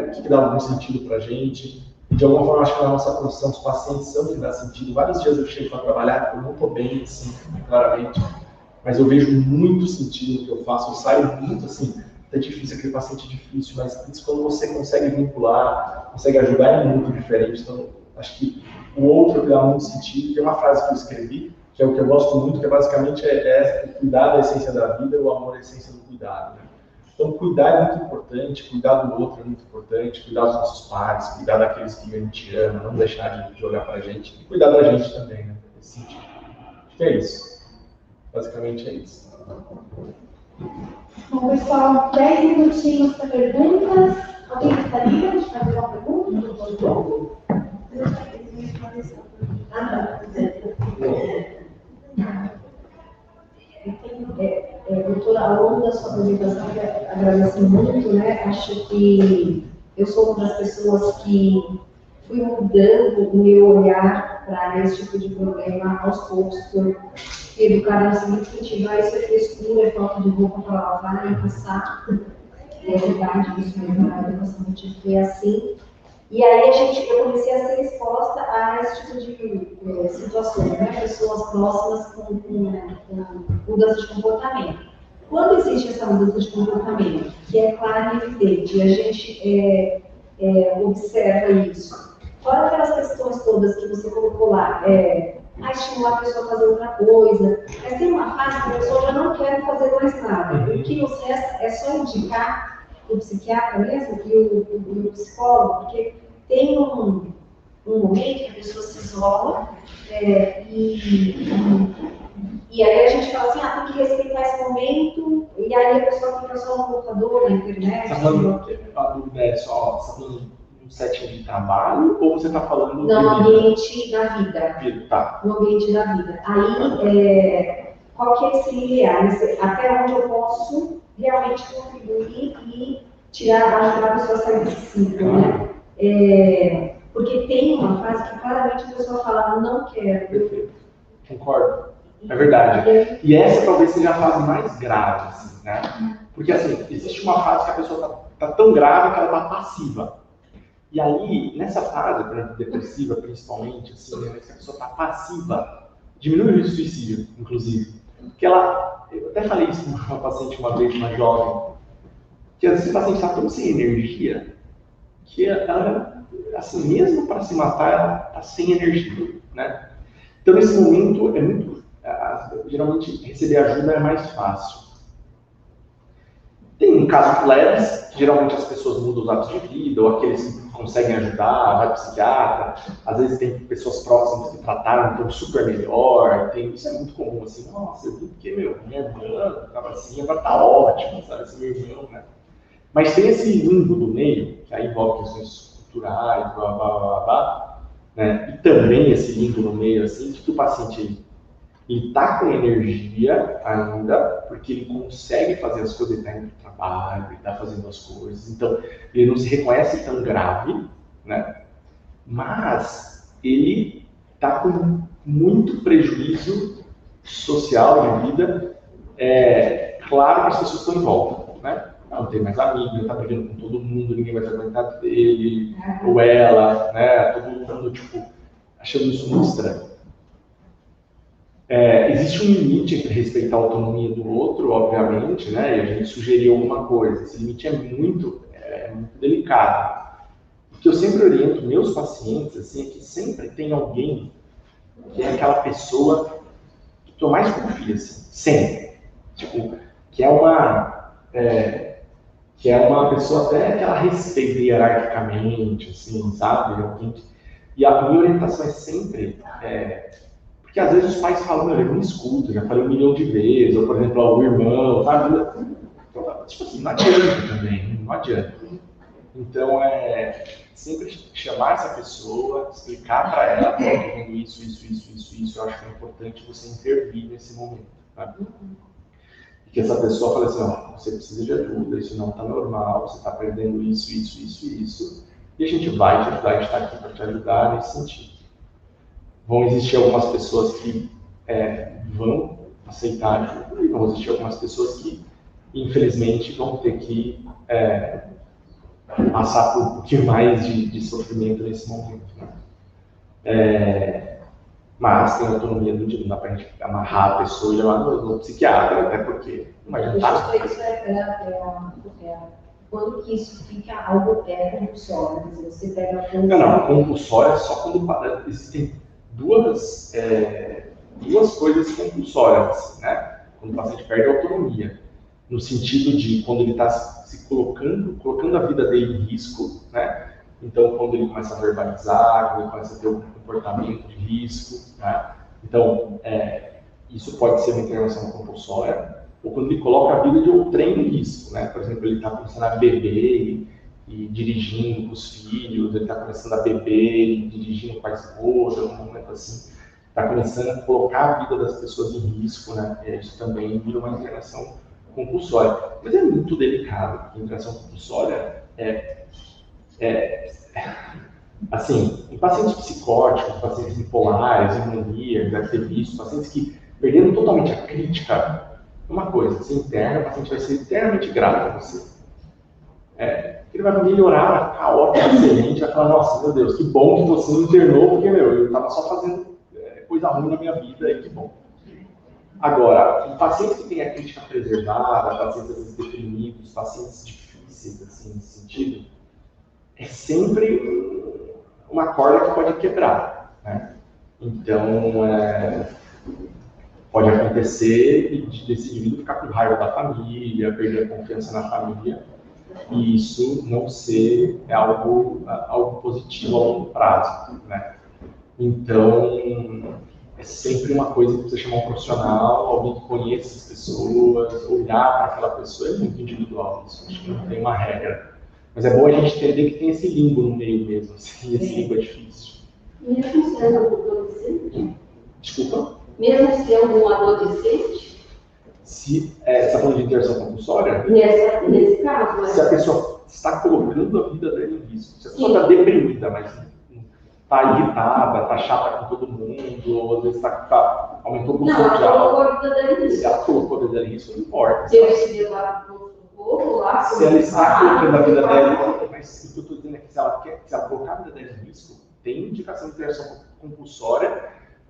O que dá algum sentido para a gente. E de alguma forma, acho que na nossa profissão, os pacientes são que dá sentido. Vários dias eu chego para trabalhar, eu não estou bem, assim, claramente, mas eu vejo muito sentido no que eu faço, eu saio muito, assim, tá difícil, aquele paciente difícil, mas isso quando você consegue vincular, consegue ajudar é muito diferente. Então, acho que o outro que dá muito sentido, tem uma frase que eu escrevi, que é o que eu gosto muito, que é basicamente cuidar da essência da vida, o amor é a essência do cuidado, né? Então, cuidar é muito importante, cuidar do outro é muito importante, cuidar dos nossos pais, cuidar daqueles que a gente ama, não deixar de olhar pra gente, e cuidar da gente também, né? Nesse sentido. Acho que é isso. Basicamente é isso. Bom, pessoal, 10 minutinhos para perguntas. Alguém gostaria de fazer uma pergunta? Doutora, ao longo da sua apresentação, eu agradeço muito, né? Acho que eu sou uma das pessoas que fui mudando o meu olhar para esse tipo de problema aos poucos, por educar no seguinte sentido, isso é frescura, é falta de roupa para lavar e passar. E é verdade, isso mesmo, na educação foi assim. E aí eu comecei a ser exposta a esse tipo de situações, né? Pessoas próximas com mudança de comportamento. Quando existe essa mudança de comportamento, que é clara e evidente, e a gente observa isso, fora aquelas questões todas que você colocou lá, estimular a pessoa a fazer outra coisa, mas tem uma fase que a pessoa já não quer fazer mais nada. O que você é só indicar o psiquiatra mesmo e o psicólogo, porque tem um momento que a pessoa se isola e aí a gente fala assim, tem que respeitar esse momento, e aí a pessoa fica só no computador, na internet. Você está falando, a dúvida é só, você está falando de um setting de trabalho ou você está falando no ambiente da vida? Tá. No ambiente da vida. Aí, qual que é esse limiar? Até onde eu posso realmente contribuir e ajudar a pessoa a sair desse ciclo, né? Porque tem uma frase que claramente a pessoa fala, não quero. Perfeito. Concordo. É verdade. E essa talvez seja a fase mais grave, assim, né? Porque, assim, existe uma fase que a pessoa tá tão grave que ela tá passiva. E aí, nessa fase, por exemplo, depressiva, principalmente, assim, né, que a pessoa tá passiva, diminui o risco de suicídio, inclusive. Porque eu até falei isso com uma paciente uma vez, uma jovem, que às vezes o paciente está tão sem energia, que ela, assim, mesmo para se matar, ela está sem energia, né? Então, nesse momento, geralmente, receber ajuda é mais fácil. Tem casos leves, que geralmente as pessoas mudam os hábitos de vida, ou aqueles que conseguem ajudar, vai para o psiquiatra. Às vezes tem pessoas próximas que trataram, então super melhor. Isso é muito comum, assim, nossa, eu vi porque minha irmã estava assim, agora está ótimo, sabe, esse meu irmão, né? Mas tem esse limbo do meio, que aí envolve questões culturais, blá, blá, blá, blá, né? E também esse limbo no meio, assim, de que o paciente ele está com energia ainda, porque ele consegue fazer as coisas, ele está indo para o trabalho, ele está fazendo as coisas, então ele não se reconhece tão grave, né? Mas ele está com muito prejuízo social de vida. Claro que as pessoas estão em volta, né? Não tem mais amigos, ele está brigando com todo mundo, ninguém vai aguentar dele, ou ela, né? Todo mundo, tipo, achando isso muito estranho. Existe um limite entre respeitar a autonomia do outro, obviamente, né? E a gente sugeriu alguma coisa. Esse limite é muito delicado. O que eu sempre oriento meus pacientes, assim, é que sempre tem alguém que é aquela pessoa que eu mais confio, assim, sempre. Tipo, que é uma pessoa até que ela respeita hierarquicamente, assim, sabe? E a minha orientação é sempre... Porque às vezes os pais falam, eu não escuto, já falei 1 milhão de vezes, ou por exemplo, o irmão, sabe? Então, tipo assim, não adianta também, não adianta. Então, sempre chamar essa pessoa, explicar para ela, estou vendo isso, eu acho que é importante você intervir nesse momento, tá? E que essa pessoa fale assim, você precisa de ajuda, isso não está normal, você está perdendo isso, e a gente vai te ajudar, a gente está aqui para te ajudar nesse sentido. Vão existir algumas pessoas que vão aceitar ajuda, e vão existir algumas pessoas que, infelizmente, vão ter que passar por um pouquinho mais de sofrimento nesse momento, né? Mas tem autonomia do tipo, não dá pra gente amarrar a pessoa e levar no psiquiatra, até porque não vai adiantar. Isso quando que isso fica algo compulsório, quer dizer, você pega a Não, compulsório é só quando existem duas coisas compulsórias, né? Quando o paciente perde a autonomia, no sentido de quando ele está se colocando a vida dele em risco, né? Então, quando ele começa a verbalizar, quando ele começa a ter um comportamento de risco, né? Então, isso pode ser uma intervenção compulsória, ou quando ele coloca a vida de outrem em risco, né? Por exemplo, ele está começando a beber e dirigindo com os filhos, ele está começando a beber e dirigindo com a esposa, num momento assim, está começando a colocar a vida das pessoas em risco, né? E isso também vira uma internação compulsória. Mas é muito delicado. A internação compulsória assim, em pacientes psicóticos, pacientes bipolares, em mania, deve ter visto, pacientes que perderam totalmente a crítica. Uma coisa, você interna, o paciente vai ser eternamente grato a você. Ele vai melhorar, vai ficar ótimo, excelente, vai falar, nossa, meu Deus, que bom que você me internou, porque, eu estava só fazendo coisa ruim na minha vida, e que bom. Agora, em pacientes que têm a crítica preservada, pacientes às vezes deprimidos, pacientes difíceis, assim, nesse sentido, é sempre uma corda que pode quebrar, né? Então, pode acontecer desse indivíduo ficar com raiva da família, perder a confiança na família, e isso não ser algo positivo a longo prazo, né? Então, é sempre uma coisa que precisa chamar um profissional, alguém que conheça as pessoas, olhar para aquela pessoa, é muito individual isso, acho que não tem uma regra. Mas é bom a gente entender que tem esse limbo no meio mesmo, assim, esse limbo é difícil. Mesmo sendo adolescente? Desculpa? Mesmo sendo um adolescente? Se você está falando de interação compulsória? Nesse caso, se a pessoa está colocando a vida dela em risco, se a pessoa está deprimida, mas está irritada, está chata com todo mundo, ou às vezes aumentou o consumo de álcool. Não, ela colocou a vida dela em risco. Se ela colocou a vida dela em risco, não importa. Se ele se levar para o povo lá... Se ela está colocando a vida dela, mas o que eu estou dizendo é que se ela colocar a vida dela em risco, tem indicação de interação compulsória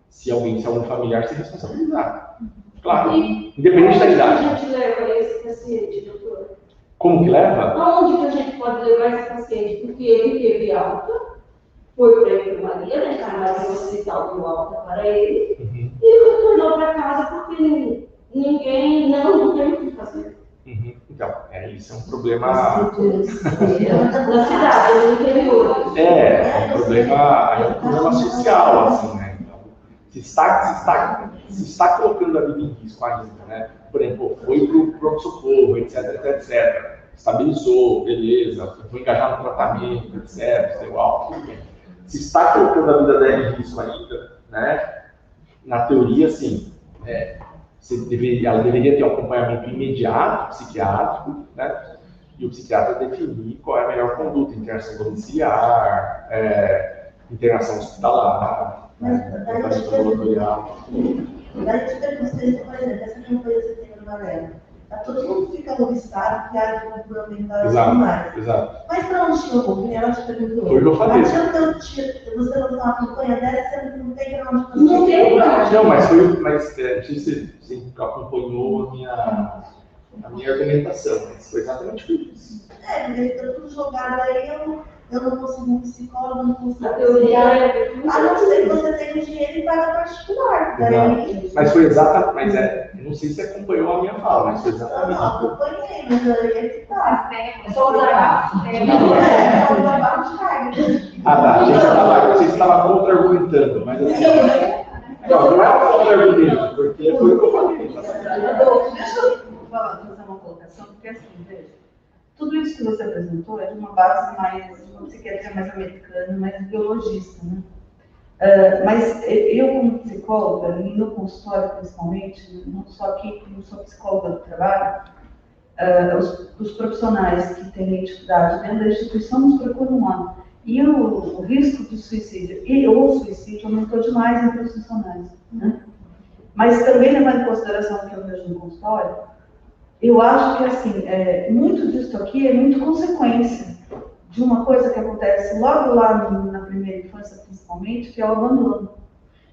se algum familiar se responsabilizar. Claro, independente da idade. Onde a gente leva esse paciente, doutor? Como que leva? Aonde que a gente pode levar esse paciente? Porque ele teve alta, foi para a enfermaria, né? Mas o hospital deu alta para ele, e retornou para casa porque ninguém não tem o que fazer. Então, isso é um problema... Na cidade, no interior. É um problema social, assim, né? Então, se está colocando a vida em risco ainda, né? Por exemplo, foi para o pronto-socorro, etc. Estabilizou, beleza, foi engajar no tratamento, etc. Deu alto, tudo bem. Se está colocando a vida dela em risco ainda, né? Na teoria, assim, ela deveria ter um acompanhamento imediato, psiquiátrico, né? E o psiquiatra definir qual é a melhor conduta, internação domiciliar, internação hospitalar, tratamento ambulatorial. Daí te perguntei, por exemplo, essa campanha que você tem no Varela, todo mundo fica no estado que a área complementar e tudo mais. Exato. Mas para onde chegou? Que ela te perguntou. Foi o que eu falei. Adianta você não ter uma campanha dessa, você não tem para onde você Não tem Não, mas não sei se você acompanhou a minha argumentação, mas foi exatamente por isso. Porque está tudo jogado aí, eu não consigo um psicólogo, não consigo A teoria a não ser que você tenha dinheiro e paga particular. Daí... Mas foi exatamente, eu não sei se você acompanhou a minha fala, mas foi exatamente. Não, acompanhei, mas aí é que tá. Só usar Só usar barro de carga. Você estava contra-argumentando, mas assim. Não é um contra-argumento, porque foi o que eu falei. Deixa eu fazer uma colocação, porque assim, veja, tudo isso que você apresentou é de uma base mais, uma psiquiatria mais americana, mais biologista, né? Mas eu, como psicóloga, e no consultório principalmente, não só aqui, como sou psicóloga do trabalho, os profissionais que têm dificuldade dentro da instituição nos procuram lá. E o risco de suicídio ou suicídio aumentou demais entre os funcionários, né? Mas também, levando em consideração o que eu vejo no consultório, eu acho que, assim, muito disso aqui é muito consequência de uma coisa que acontece logo lá na primeira infância, principalmente, que é o abandono.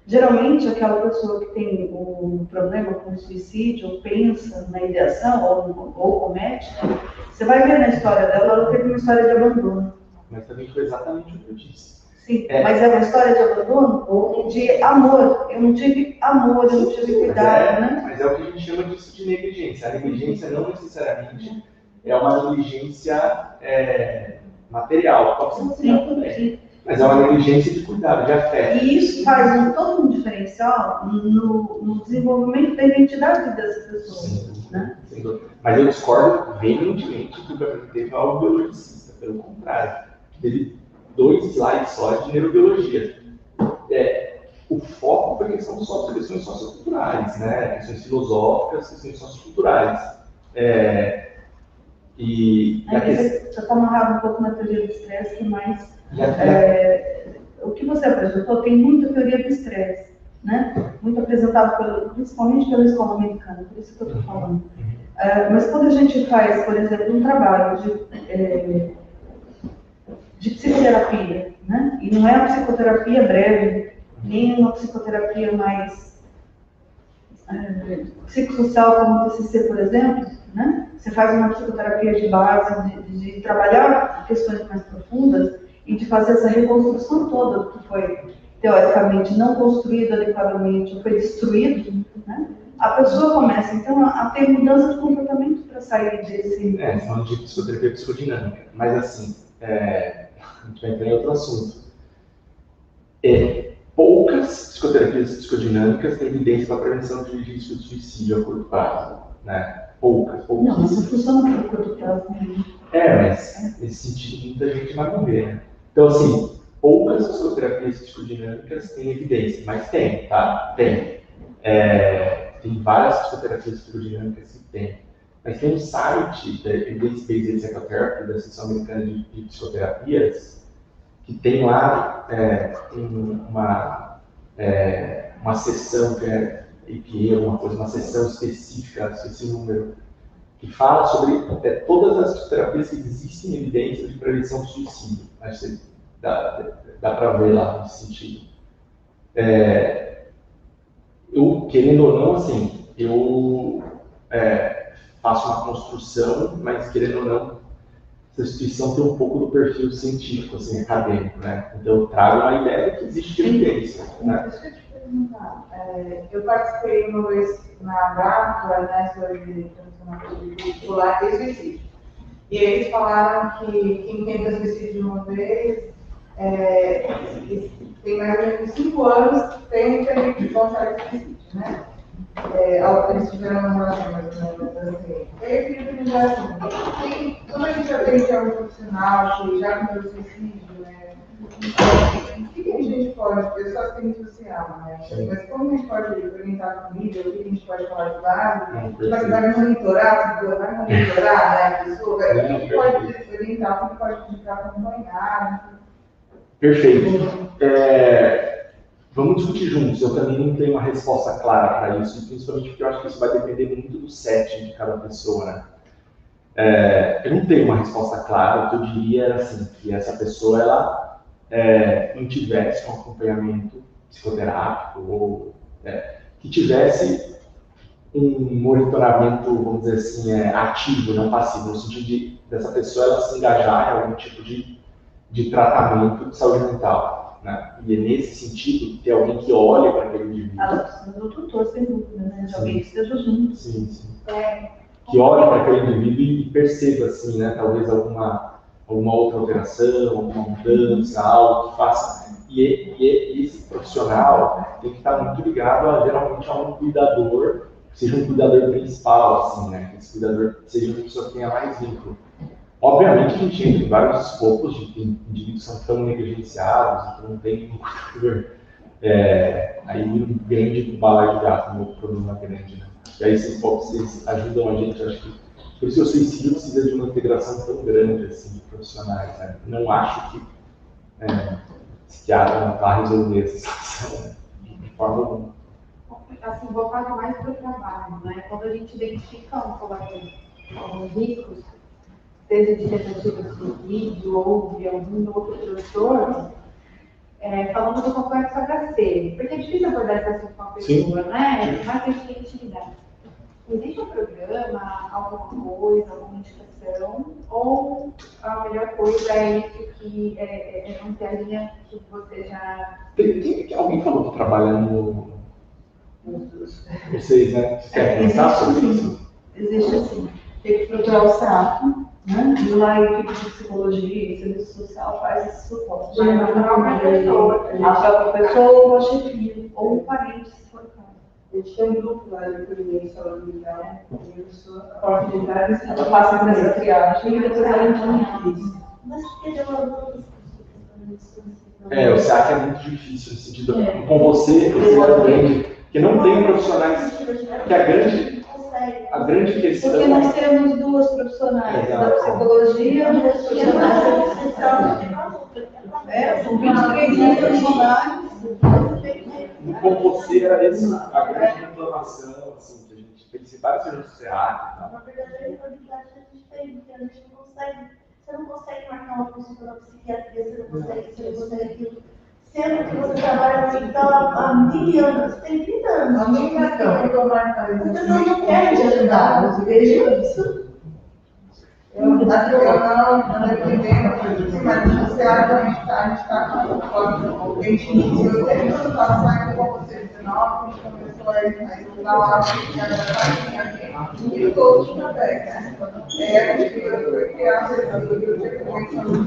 Geralmente, aquela pessoa que tem um problema com suicídio, pensa na ideação ou comete, você vai ver na história dela, ela teve uma história de abandono. Mas também foi exatamente o que eu disse. Sim, mas é uma história de abandono ou de amor. Eu não tive amor, eu não tive cuidado, né? Mas é o que a gente chama disso de negligência. A negligência não necessariamente é uma negligência material, pode ser material também. Mas é uma negligência de cuidado, de afeto. E isso faz todo um diferencial no desenvolvimento da identidade dessa pessoa. Né? Mas eu discordo veementemente que o Gabriel teve algo biologicista. Pelo contrário, teve 2 slides só de neurobiologia. O foco foi questões socioculturais, né? Questões filosóficas, questões socioculturais. Você está amarrado um pouco na teoria do estresse, que mais... o que você apresentou tem muita teoria do estresse, né? Muito apresentado principalmente pela escola americana, por isso que eu estou falando. Mas quando a gente faz, por exemplo, um trabalho de psicoterapia, né? E não é a psicoterapia breve, nem uma psicoterapia mais psicossocial como o TCC, por exemplo, né? Você faz uma psicoterapia de base, de trabalhar questões mais profundas e de fazer essa reconstrução toda do que foi, teoricamente, não construído adequadamente, ou foi destruído, né? A pessoa começa, então, a ter mudança de comportamento para sair desse... falando de psicoterapia psicodinâmica, mas assim, a gente vai entrar em outro assunto. Poucas psicoterapias psicodinâmicas têm evidência para a prevenção de risco de suicídio a curto prazo, né? Poucas. Não, mas não funciona por curto prazo. Mas nesse sentido muita gente vai morrer, né? Então, assim, poucas psicoterapias psicodinâmicas têm evidência, mas tem, tá? Tem. Tem várias psicoterapias psicodinâmicas que tem. Mas tem um site da Evidence-Based Psychotherapy, da Associação Americana de Psicoterapias, que tem lá uma seção que é APA, uma seção específica, esse número, que fala sobre todas as psicoterapias que existem evidências de prevenção de suicídio. Acho que dá para ver lá nesse sentido. Eu, querendo ou não, assim, eu faço uma construção, mas querendo ou não, essa instituição tem um pouco do perfil científico, assim, acadêmico, né? Então eu trago a ideia de que existe evidência, né? Deixa eu te perguntar. Eu participei uma vez na GAFA, né, sobre transformação vestibular e suicídio. E eles falaram que quem tenta suicídio uma vez, tem mais ou menos 5 anos, tenta e consegue suicídio, né? Eles tiveram uma relação mais ou menos assim. Eu queria perguntar assim, quando a gente atende a um profissional que já cometeu suicídio, né? O que a gente pode, eu sou assistente social, né? Mas como a gente pode orientar a família, o que a gente pode falar de base? Vai monitorar, né, a pessoa? O que a gente pode orientar, o que pode ficar acompanhado? Perfeito. Vamos discutir juntos. Eu também não tenho uma resposta clara para isso, principalmente porque eu acho que isso vai depender muito do setting de cada pessoa, né? Eu não tenho uma resposta clara. O que eu diria era assim, que essa pessoa ela não tivesse um acompanhamento psicoterápico ou que tivesse um monitoramento, vamos dizer assim, ativo, não passivo, no sentido dessa pessoa ela se engajar em algum tipo de tratamento de saúde mental. Né? E é nesse sentido ter alguém que olhe para aquele indivíduo. Ela precisa do tutor, sem dúvida, né? De alguém que esteja junto. Sim. Que olhe para aquele indivíduo e perceba, assim, né? Talvez alguma outra alteração, alguma mudança, algo que faça. E esse profissional tem que estar muito ligado, geralmente, a um cuidador, que seja um cuidador principal, assim, né? Que esse cuidador seja uma pessoa que tenha mais vínculo. Obviamente, a gente entra em vários escopos de indivíduos que são tão negligenciados, que não tem um cuidador. Aí um grande balaio de gato, um outro problema grande, né? E aí vocês ajudam a gente, acho que por isso o suicídio precisa de uma integração tão grande, assim, de profissionais, né? Não acho que psiquiatra vai resolver essa situação, né? De forma alguma. Assim, voltado mais para o trabalho, né? Quando a gente identifica um colega com riscos, seja de tentativa de suicídio ou de algum outro transtorno, falando do complexo HC, porque é difícil abordar esse assunto com a pessoa, né? Mas a gente tem intimidade. Existe um programa, alguma coisa, alguma indicação, ou a melhor coisa é isso que não ter a linha que você já... Alguém falou que trabalha no... Vocês, né? Vocês querem pensar sobre isso? Existe sim. Tem que procurar o SEAP, né? E lá a equipe de psicologia e serviço social faz esse suporte. A própria pessoa ou a chefia, ou um parente, se for o caso. A gente tem um grupo lá de acolhimento de saúde mental, e A oportunidade, ela passa por essa triagem e depois ela encaminha isso. Mas que deu uma dúvida. O SEAC é muito difícil nesse sentido. Com você aprende que não tem profissionais, que a grande questão... Porque nós temos duas profissionais da psicologia e duas profissionais da social. São 23 profissionais. Com você era essa a grande reclamação, assim, que a gente tem vários serviços do SEAC e tal. Na verdade, a realidade que a gente tem, porque a gente não consegue, você não consegue marcar uma consulta na psiquiatria, você não consegue aquilo. Sendo que você trabalha no hospital há 1000 anos, tem 30 anos. A minha questão é que eu marco As pessoas não querem te ajudar, eu vejo isso. Eu não entendendo, mas você acha que a gente está com a gente iniciou desde o ano passado com você, 19, a gente começou a estudar lá, e todos também, né? A gente foi criar a saúde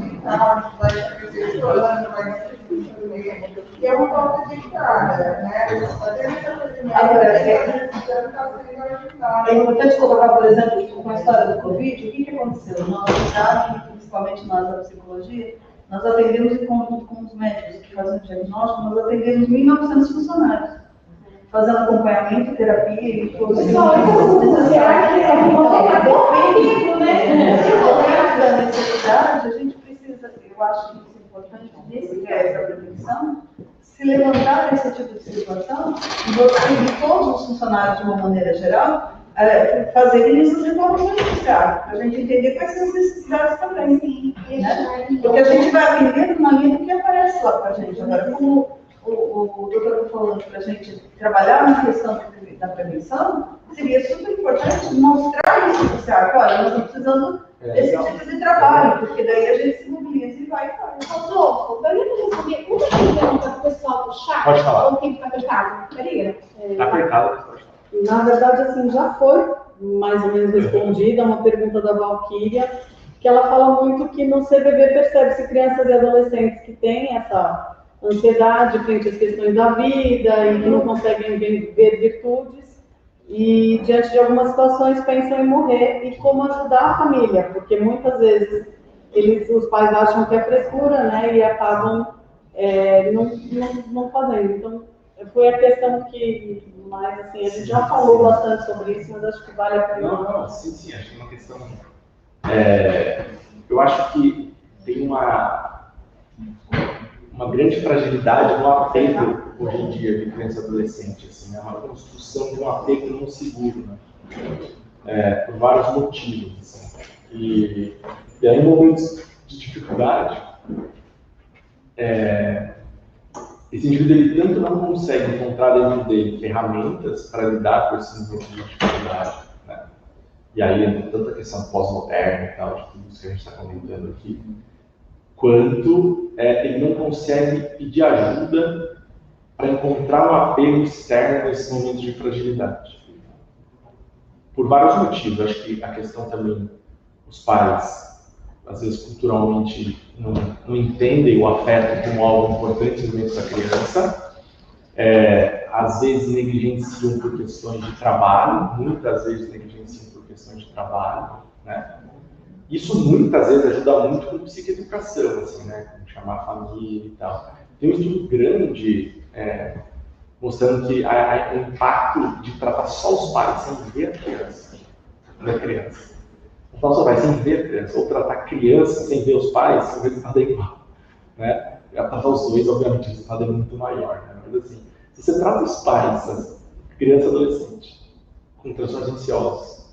mental, vai fazer chorando, vai e é uma falta de entrada, né? É importante colocar, por exemplo, com a história do Covid, o que aconteceu? Na unidade, principalmente nós da psicologia, nós atendemos em conjunto com os médicos que fazem o diagnóstico, nós atendemos 1.900 funcionários, fazendo acompanhamento, terapia e tudo. Pessoal, da necessidade, a gente precisa, eu acho que isso é importante, nesse viés da prevenção, se levantar esse tipo de situação, e você e todos os funcionários, de uma maneira geral, fazerem essas reclamações sociais, para a gente entender quais são as necessidades também. Né? Porque a gente vai aprendendo na linha do que aparece lá para a gente. Agora, como o doutor está falando para a gente trabalhar na questão da prevenção, seria super importante mostrar isso social. Olha, nós estamos precisando desse tipo de trabalho, porque daí a gente se mobiliza e vai e faz. Rodolfo, eu ia responder uma pergunta para o pessoal do chat. Pode falar. Ou tem que ficar apertado? Peraí. Está apertado, pode falar. Na verdade, assim, já foi mais ou menos respondida uma pergunta da Valquíria, que ela fala muito que no CVV percebe-se crianças e adolescentes que têm essa ansiedade frente às questões da vida e que não conseguem ver virtudes e, diante de algumas situações, pensam em morrer e como ajudar a família, porque muitas vezes os pais acham que é frescura, né, e acabam não fazendo. Então, foi a questão que, mais assim, a gente já falou bastante sobre isso, mas acho que vale a pena. Não, sim, acho que é uma questão... eu acho que tem uma grande fragilidade no apego, hoje em dia, de criança e adolescente, assim, uma construção de um apego não seguro, né? Por vários motivos, assim. E aí, em momentos de dificuldade, esse indivíduo ele tanto não consegue encontrar dentro dele ferramentas para lidar com esse momento de dificuldade, né? E aí entra tanta questão pós-moderna e tal, de tudo isso que a gente está comentando aqui, quanto ele não consegue pedir ajuda para encontrar um apego externo nesse momento de fragilidade. Por vários motivos. Acho que a questão também, os pais, às vezes culturalmente, não entendem o afeto como algo importante no momento da criança, às vezes negligenciam por questões de trabalho, muitas vezes negligenciam por questões de trabalho, né? Isso muitas vezes ajuda muito com psicoeducação, assim, né? Como chamar a família e tal. Tem um estudo grande mostrando que o impacto de tratar só os pais sem ver a criança, não é criança. Tratar só os pais sem ver a criança, ou tratar a criança sem ver os pais, o resultado é igual, né? Tratar os dois, obviamente, o resultado é muito maior, né? Mas assim, se você trata os pais, criança e adolescente, com transtornos ansiosos,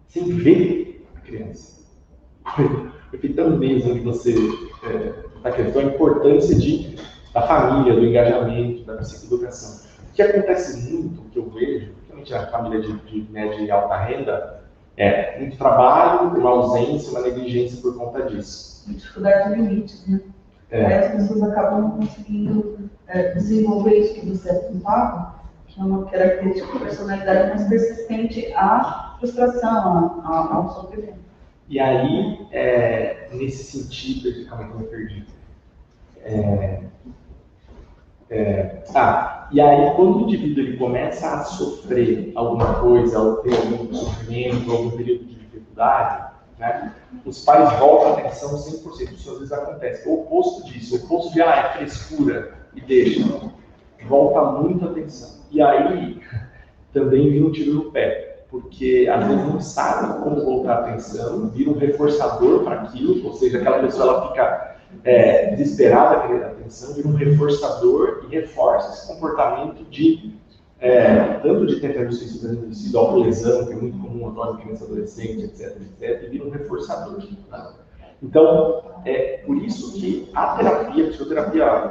sem ver a criança, porque tão mesmo que você da questão, a importância da família, do engajamento, da psicoeducação. O que acontece muito, que eu vejo, principalmente a família de média e alta renda, é muito trabalho, uma ausência, uma negligência por conta disso. Dificuldade de limites, né? Aí as pessoas acabam não conseguindo desenvolver isso que você apontava, que é uma característica de personalidade mais persistente à frustração, ao sofrimento. E aí, nesse sentido, calma que eu me perdi. E aí, quando o indivíduo ele começa a sofrer alguma coisa, ou ter algum sofrimento, algum período de dificuldade, né, os pais voltam a atenção 100%. Isso às vezes acontece. O oposto disso, o oposto de é frescura e deixa, volta muito a atenção. E aí também vira um tiro no pé, porque às vezes não sabe como voltar a atenção, vira um reforçador para aquilo, ou seja, aquela pessoa ela fica desesperada querendo atenção, vira um reforçador e reforça esse comportamento tanto de tentativa de suicídio, autolesão, que é muito comum agora em criança adolescente, etc, e vira um reforçador. Tá? Então, por isso que a terapia, a psicoterapia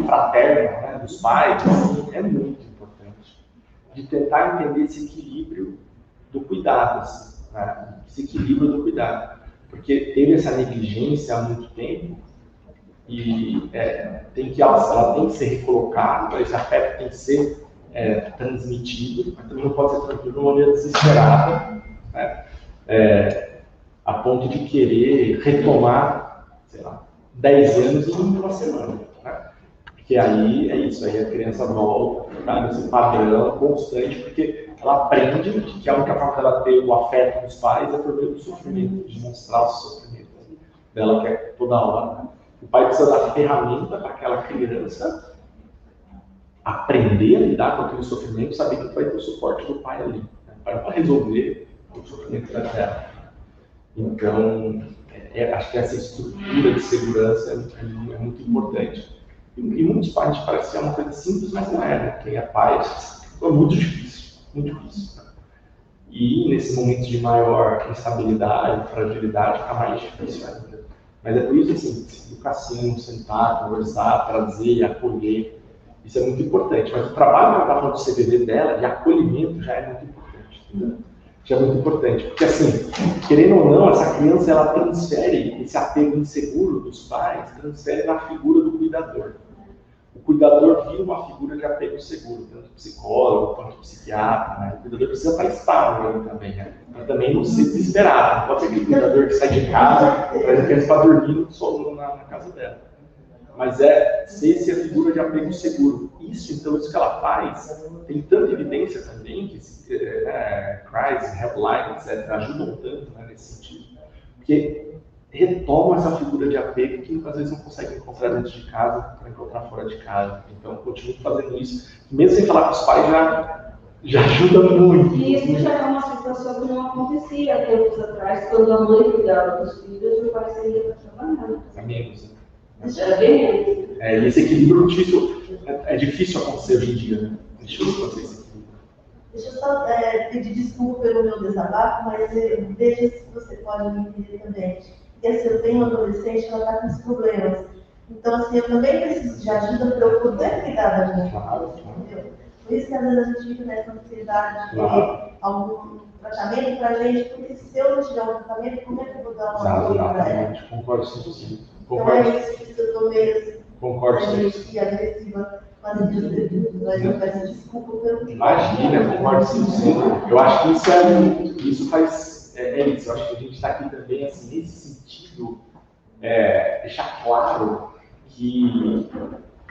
fraterna, né, dos pais, assim, é muito importante, de tentar entender esse equilíbrio do cuidado, assim, né? Esse equilíbrio do cuidado, porque teve essa negligência há muito tempo, e ela tem que ser recolocada, esse afeto tem que ser transmitido, mas também não pode ser transmitido de uma maneira desesperada, né? A ponto de querer retomar, sei lá, 10 anos em uma semana. Né? Porque aí é isso, aí a criança volta, tá nesse padrão constante, porque ela aprende que a única forma dela ter o afeto dos pais é por meio do sofrimento, de mostrar o sofrimento dela, que é toda hora. Né? O pai precisa dar ferramenta para aquela criança aprender a lidar com aquele sofrimento, saber que vai ter o suporte do pai ali, né? Para resolver o sofrimento dela. Então, acho que essa estrutura de segurança é muito importante. E muitos pais parece ser uma coisa simples, mas não é, né? Quem é pai é muito difícil, muito difícil. Né? E nesses momentos de maior instabilidade, fragilidade, fica mais difícil ainda. Mas é por isso, assim, educação, sentar, conversar, trazer, acolher, isso é muito importante. Mas o trabalho que ela está falando do CVV dela, de acolhimento, já é muito importante. Entendeu? Já é muito importante, porque assim, querendo ou não, essa criança ela transfere esse apego inseguro dos pais, transfere na figura do cuidador. O cuidador vira uma figura de apego seguro, tanto psicólogo quanto psiquiatra, né? O cuidador precisa estar estável também, né? Mas também não ser desesperado, não pode ser aquele cuidador que sai de casa, traz a criança para dormir solo na casa dela. Mas ser essa figura de apego seguro. Isso que ela faz, tem tanta evidência também, que CRISE, Helpline, etc., ajudam tanto, né, nesse sentido, porque retomam essa figura de apego que às vezes não consegue encontrar dentro de casa, para encontrar fora de casa. Então, continuo fazendo isso. Mesmo sem falar com os pais, já ajuda muito. E isso já é uma situação que não acontecia há tempos atrás, quando a mãe cuidava dos filhos e o pai saía para trabalhar. Amigos, né? Isso era bem menos. E esse equilíbrio é difícil acontecer hoje em dia, né? É difícil acontecer esse equilíbrio. Deixa eu só pedir desculpa pelo meu desabafo, mas veja se você pode me entender também. E assim, eu tenho uma adolescente que ela está com esses problemas. Então, assim, eu também preciso de ajuda para eu poder cuidar da gente. Entendeu? Por isso que às vezes a gente fica nessa ansiedade de ter algum tratamento para a gente, porque se eu não tiver um tratamento, como é que eu vou dar uma ajuda para ela? Concordo 100%. Então é isso que eu estou meio agressiva, mas eu peço desculpa pelo. Imagina, concordo 100%. Eu acho que isso faz. Isso, eu acho que a gente está aqui também, assim, nesse sentido, deixar claro que,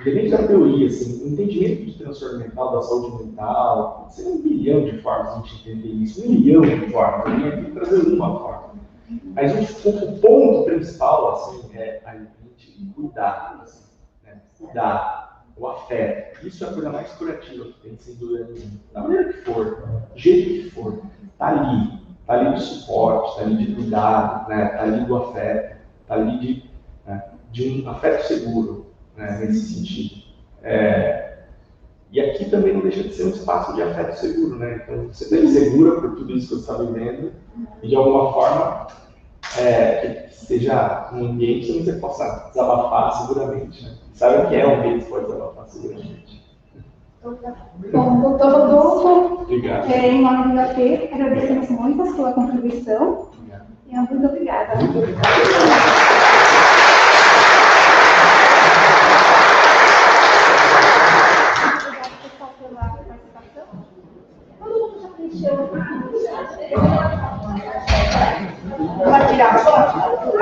independente da teoria, assim, o entendimento de transtorno mental, da saúde mental, tem 1 bilhão de formas de a gente entender isso, 1 milhão de formas, eu vim aqui trazer uma forma. Mas o ponto principal, assim, é a gente cuidar, assim, né? Cuidar, o afeto. Isso é a coisa mais curativa que tem, sem dúvida nenhuma. Da maneira que for, do jeito que for, tá ali de suporte, tá ali de cuidado, né? Tá ali do afeto, tá ali de um afeto seguro, né? Nesse sentido. E aqui também não deixa de ser um espaço de afeto seguro, né? Então você está segura por tudo isso que você está vivendo e de alguma forma que seja um ambiente onde você possa desabafar seguramente, né? Sabe o que é um ambiente que pode desabafar seguramente? Bom, doutor Rodolfo, Obrigado. em nome da FE, agradecemos muito a sua contribuição. Obrigado. E muito obrigada. Vai tirar foto?